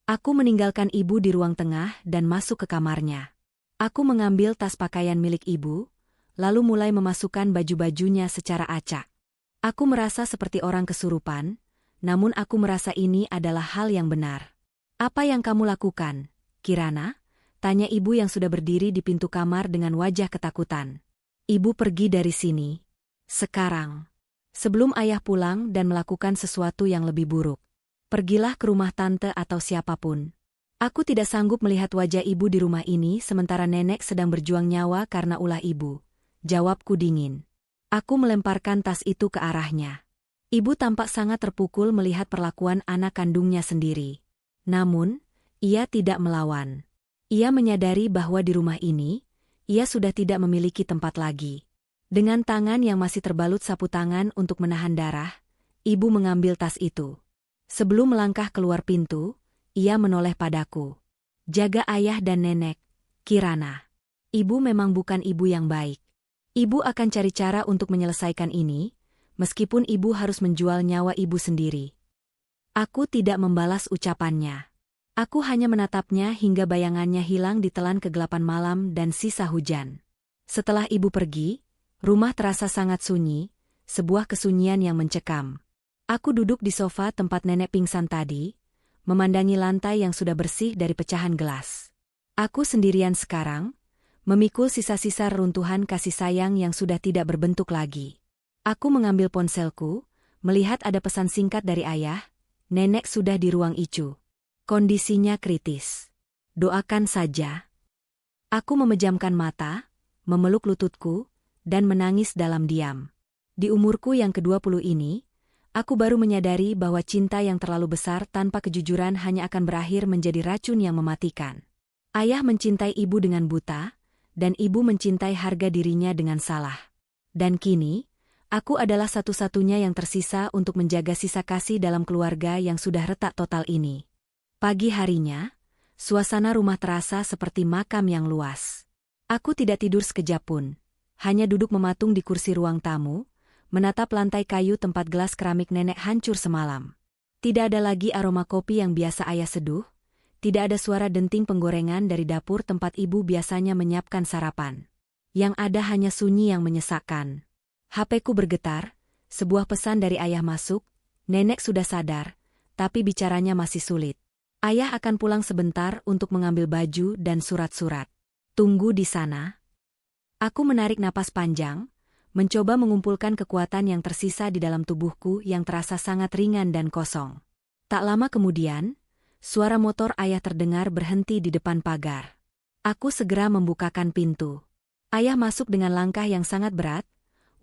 Aku meninggalkan ibu di ruang tengah dan masuk ke kamarnya. Aku mengambil tas pakaian milik ibu, lalu mulai memasukkan baju-bajunya secara acak. Aku merasa seperti orang kesurupan, namun aku merasa ini adalah hal yang benar. Apa yang kamu lakukan, Kirana? Tanya ibu yang sudah berdiri di pintu kamar dengan wajah ketakutan. Ibu pergi dari sini. Sekarang. Sebelum ayah pulang dan melakukan sesuatu yang lebih buruk. Pergilah ke rumah tante atau siapapun. Aku tidak sanggup melihat wajah ibu di rumah ini sementara nenek sedang berjuang nyawa karena ulah ibu. Jawabku dingin. Aku melemparkan tas itu ke arahnya. Ibu tampak sangat terpukul melihat perlakuan anak kandungnya sendiri. Namun, ia tidak melawan. Ia menyadari bahwa di rumah ini, ia sudah tidak memiliki tempat lagi. Dengan tangan yang masih terbalut sapu tangan untuk menahan darah, ibu mengambil tas itu. Sebelum melangkah keluar pintu, ia menoleh padaku. Jaga ayah dan nenek, Kirana. Ibu memang bukan ibu yang baik. Ibu akan cari cara untuk menyelesaikan ini, meskipun ibu harus menjual nyawa ibu sendiri. Aku tidak membalas ucapannya. Aku hanya menatapnya hingga bayangannya hilang ditelan kegelapan malam dan sisa hujan. Setelah ibu pergi, rumah terasa sangat sunyi, sebuah kesunyian yang mencekam. Aku duduk di sofa tempat nenek pingsan tadi, memandangi lantai yang sudah bersih dari pecahan gelas. Aku sendirian sekarang, memikul sisa-sisa reruntuhan kasih sayang yang sudah tidak berbentuk lagi. Aku mengambil ponselku, melihat ada pesan singkat dari ayah, nenek sudah di ruang ICU. Kondisinya kritis. Doakan saja. Aku memejamkan mata, memeluk lututku, dan menangis dalam diam. Di umurku yang ke-20 ini, aku baru menyadari bahwa cinta yang terlalu besar tanpa kejujuran hanya akan berakhir menjadi racun yang mematikan. Ayah mencintai ibu dengan buta, dan ibu mencintai harga dirinya dengan salah. Dan kini, aku adalah satu-satunya yang tersisa untuk menjaga sisa kasih dalam keluarga yang sudah retak total ini. Pagi harinya, suasana rumah terasa seperti makam yang luas. Aku tidak tidur sekejap pun, hanya duduk mematung di kursi ruang tamu, menatap lantai kayu tempat gelas keramik nenek hancur semalam. Tidak ada lagi aroma kopi yang biasa ayah seduh, tidak ada suara denting penggorengan dari dapur tempat ibu biasanya menyiapkan sarapan. Yang ada hanya sunyi yang menyesakkan. HP-ku bergetar, sebuah pesan dari ayah masuk, nenek sudah sadar, tapi bicaranya masih sulit. Ayah akan pulang sebentar untuk mengambil baju dan surat-surat. Tunggu di sana. Aku menarik napas panjang, mencoba mengumpulkan kekuatan yang tersisa di dalam tubuhku yang terasa sangat ringan dan kosong. Tak lama kemudian, suara motor ayah terdengar berhenti di depan pagar. Aku segera membukakan pintu. Ayah masuk dengan langkah yang sangat berat,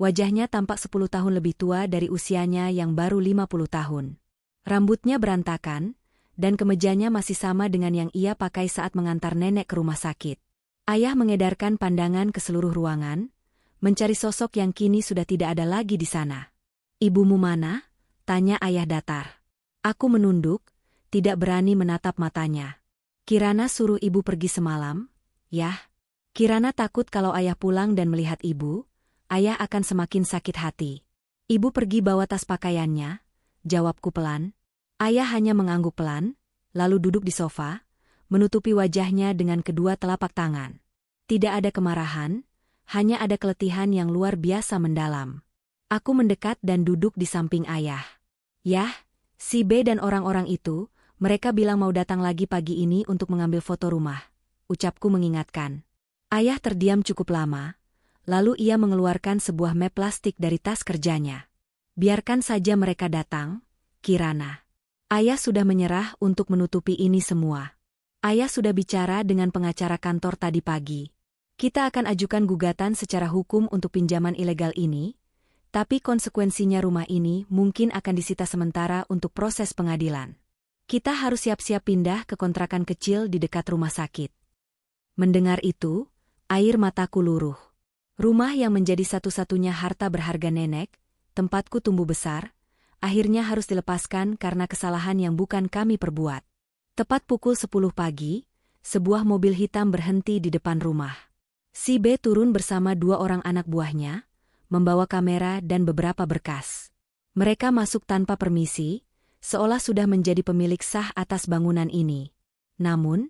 wajahnya tampak 10 tahun lebih tua dari usianya yang baru 50 tahun. Rambutnya berantakan, dan kemejanya masih sama dengan yang ia pakai saat mengantar nenek ke rumah sakit. Ayah mengedarkan pandangan ke seluruh ruangan, mencari sosok yang kini sudah tidak ada lagi di sana. "Ibumu mana?" tanya ayah datar. Aku menunduk, tidak berani menatap matanya. "Kirana suruh ibu pergi semalam, yah." Kirana takut kalau ayah pulang dan melihat ibu, ayah akan semakin sakit hati. "Ibu pergi bawa tas pakaiannya," jawabku pelan. Ayah hanya mengangguk pelan, lalu duduk di sofa, menutupi wajahnya dengan kedua telapak tangan. Tidak ada kemarahan, hanya ada keletihan yang luar biasa mendalam. Aku mendekat dan duduk di samping ayah. "Yah, si B dan orang-orang itu, mereka bilang mau datang lagi pagi ini untuk mengambil foto rumah," ucapku mengingatkan. Ayah terdiam cukup lama, lalu ia mengeluarkan sebuah map plastik dari tas kerjanya. "Biarkan saja mereka datang, Kirana. Ayah sudah menyerah untuk menutupi ini semua. Ayah sudah bicara dengan pengacara kantor tadi pagi. Kita akan ajukan gugatan secara hukum untuk pinjaman ilegal ini, tapi konsekuensinya rumah ini mungkin akan disita sementara untuk proses pengadilan. Kita harus siap-siap pindah ke kontrakan kecil di dekat rumah sakit." Mendengar itu, air mataku luruh. Rumah yang menjadi satu-satunya harta berharga nenek, tempatku tumbuh besar, akhirnya harus dilepaskan karena kesalahan yang bukan kami perbuat. Tepat pukul 10 pagi, sebuah mobil hitam berhenti di depan rumah. Si B turun bersama 2 orang anak buahnya, membawa kamera dan beberapa berkas. Mereka masuk tanpa permisi, seolah sudah menjadi pemilik sah atas bangunan ini. Namun,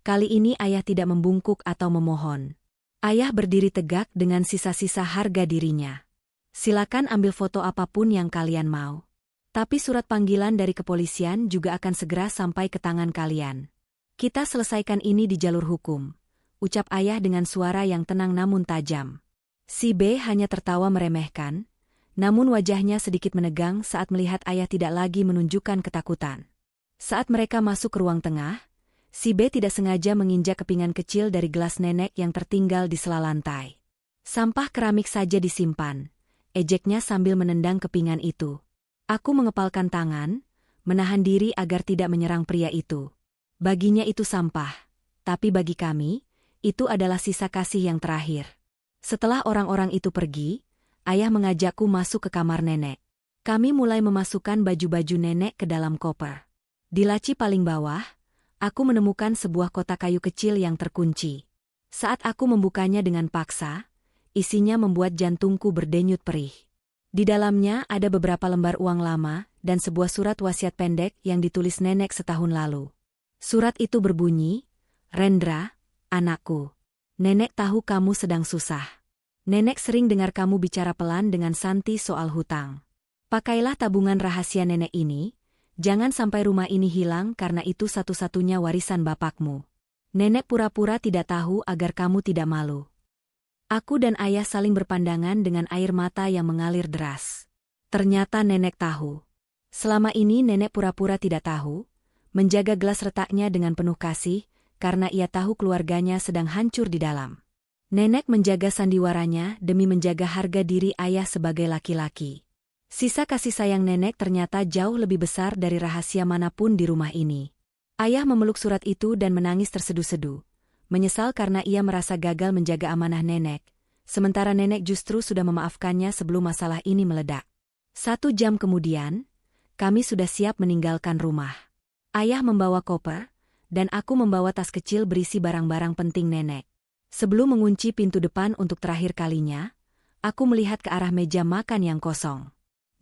kali ini ayah tidak membungkuk atau memohon. Ayah berdiri tegak dengan sisa-sisa harga dirinya. "Silakan ambil foto apapun yang kalian mau. Tapi surat panggilan dari kepolisian juga akan segera sampai ke tangan kalian. Kita selesaikan ini di jalur hukum," ucap ayah dengan suara yang tenang namun tajam. Si B hanya tertawa meremehkan, namun wajahnya sedikit menegang saat melihat ayah tidak lagi menunjukkan ketakutan. Saat mereka masuk ke ruang tengah, si B tidak sengaja menginjak kepingan kecil dari gelas nenek yang tertinggal di sela lantai. "Sampah keramik saja disimpan," ejeknya sambil menendang kepingan itu. Aku mengepalkan tangan, menahan diri agar tidak menyerang pria itu. Baginya itu sampah, tapi bagi kami, itu adalah sisa kasih yang terakhir. Setelah orang-orang itu pergi, ayah mengajakku masuk ke kamar nenek. Kami mulai memasukkan baju-baju nenek ke dalam koper. Di laci paling bawah, aku menemukan sebuah kotak kayu kecil yang terkunci. Saat aku membukanya dengan paksa, isinya membuat jantungku berdenyut perih. Di dalamnya ada beberapa lembar uang lama dan sebuah surat wasiat pendek yang ditulis nenek setahun lalu. Surat itu berbunyi, "Rendra, anakku. Nenek tahu kamu sedang susah. Nenek sering dengar kamu bicara pelan dengan Santi soal hutang. Pakailah tabungan rahasia nenek ini, jangan sampai rumah ini hilang karena itu satu-satunya warisan bapakmu. Nenek pura-pura tidak tahu agar kamu tidak malu." Aku dan ayah saling berpandangan dengan air mata yang mengalir deras. Ternyata nenek tahu. Selama ini nenek pura-pura tidak tahu, menjaga gelas retaknya dengan penuh kasih, karena ia tahu keluarganya sedang hancur di dalam. Nenek menjaga sandiwaranya demi menjaga harga diri ayah sebagai laki-laki. Sisa kasih sayang nenek ternyata jauh lebih besar dari rahasia manapun di rumah ini. Ayah memeluk surat itu dan menangis terseduh-seduh, Menyesal karena ia merasa gagal menjaga amanah nenek, sementara nenek justru sudah memaafkannya sebelum masalah ini meledak. 1 jam kemudian, kami sudah siap meninggalkan rumah. Ayah membawa koper, dan aku membawa tas kecil berisi barang-barang penting nenek. Sebelum mengunci pintu depan untuk terakhir kalinya, aku melihat ke arah meja makan yang kosong.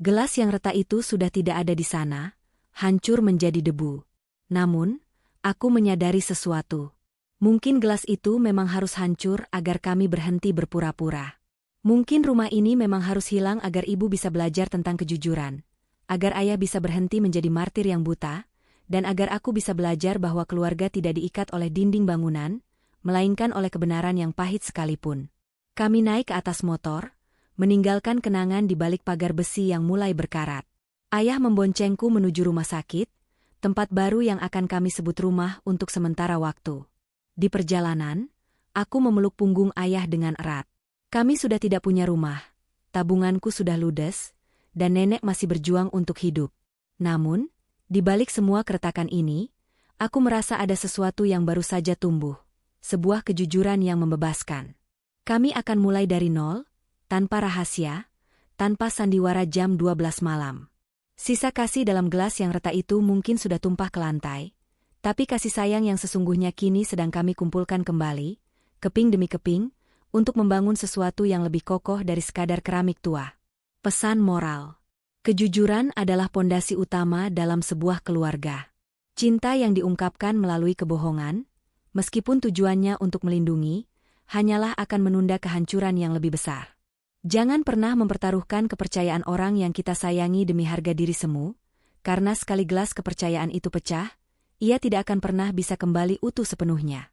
Gelas yang retak itu sudah tidak ada di sana, hancur menjadi debu. Namun, aku menyadari sesuatu. Mungkin gelas itu memang harus hancur agar kami berhenti berpura-pura. Mungkin rumah ini memang harus hilang agar ibu bisa belajar tentang kejujuran, agar ayah bisa berhenti menjadi martir yang buta, dan agar aku bisa belajar bahwa keluarga tidak diikat oleh dinding bangunan, melainkan oleh kebenaran yang pahit sekalipun. Kami naik ke atas motor, meninggalkan kenangan di balik pagar besi yang mulai berkarat. Ayah memboncengku menuju rumah sakit, tempat baru yang akan kami sebut rumah untuk sementara waktu. Di perjalanan, aku memeluk punggung ayah dengan erat. Kami sudah tidak punya rumah, tabunganku sudah ludes, dan nenek masih berjuang untuk hidup. Namun, di balik semua keretakan ini, aku merasa ada sesuatu yang baru saja tumbuh, sebuah kejujuran yang membebaskan. Kami akan mulai dari nol, tanpa rahasia, tanpa sandiwara jam 12 malam. Sisa kasih dalam gelas yang retak itu mungkin sudah tumpah ke lantai, tapi kasih sayang yang sesungguhnya kini sedang kami kumpulkan kembali, keping demi keping, untuk membangun sesuatu yang lebih kokoh dari sekadar keramik tua. Pesan moral. Kejujuran adalah pondasi utama dalam sebuah keluarga. Cinta yang diungkapkan melalui kebohongan, meskipun tujuannya untuk melindungi, hanyalah akan menunda kehancuran yang lebih besar. Jangan pernah mempertaruhkan kepercayaan orang yang kita sayangi demi harga diri semu, karena sekali gelas kepercayaan itu pecah, ia tidak akan pernah bisa kembali utuh sepenuhnya.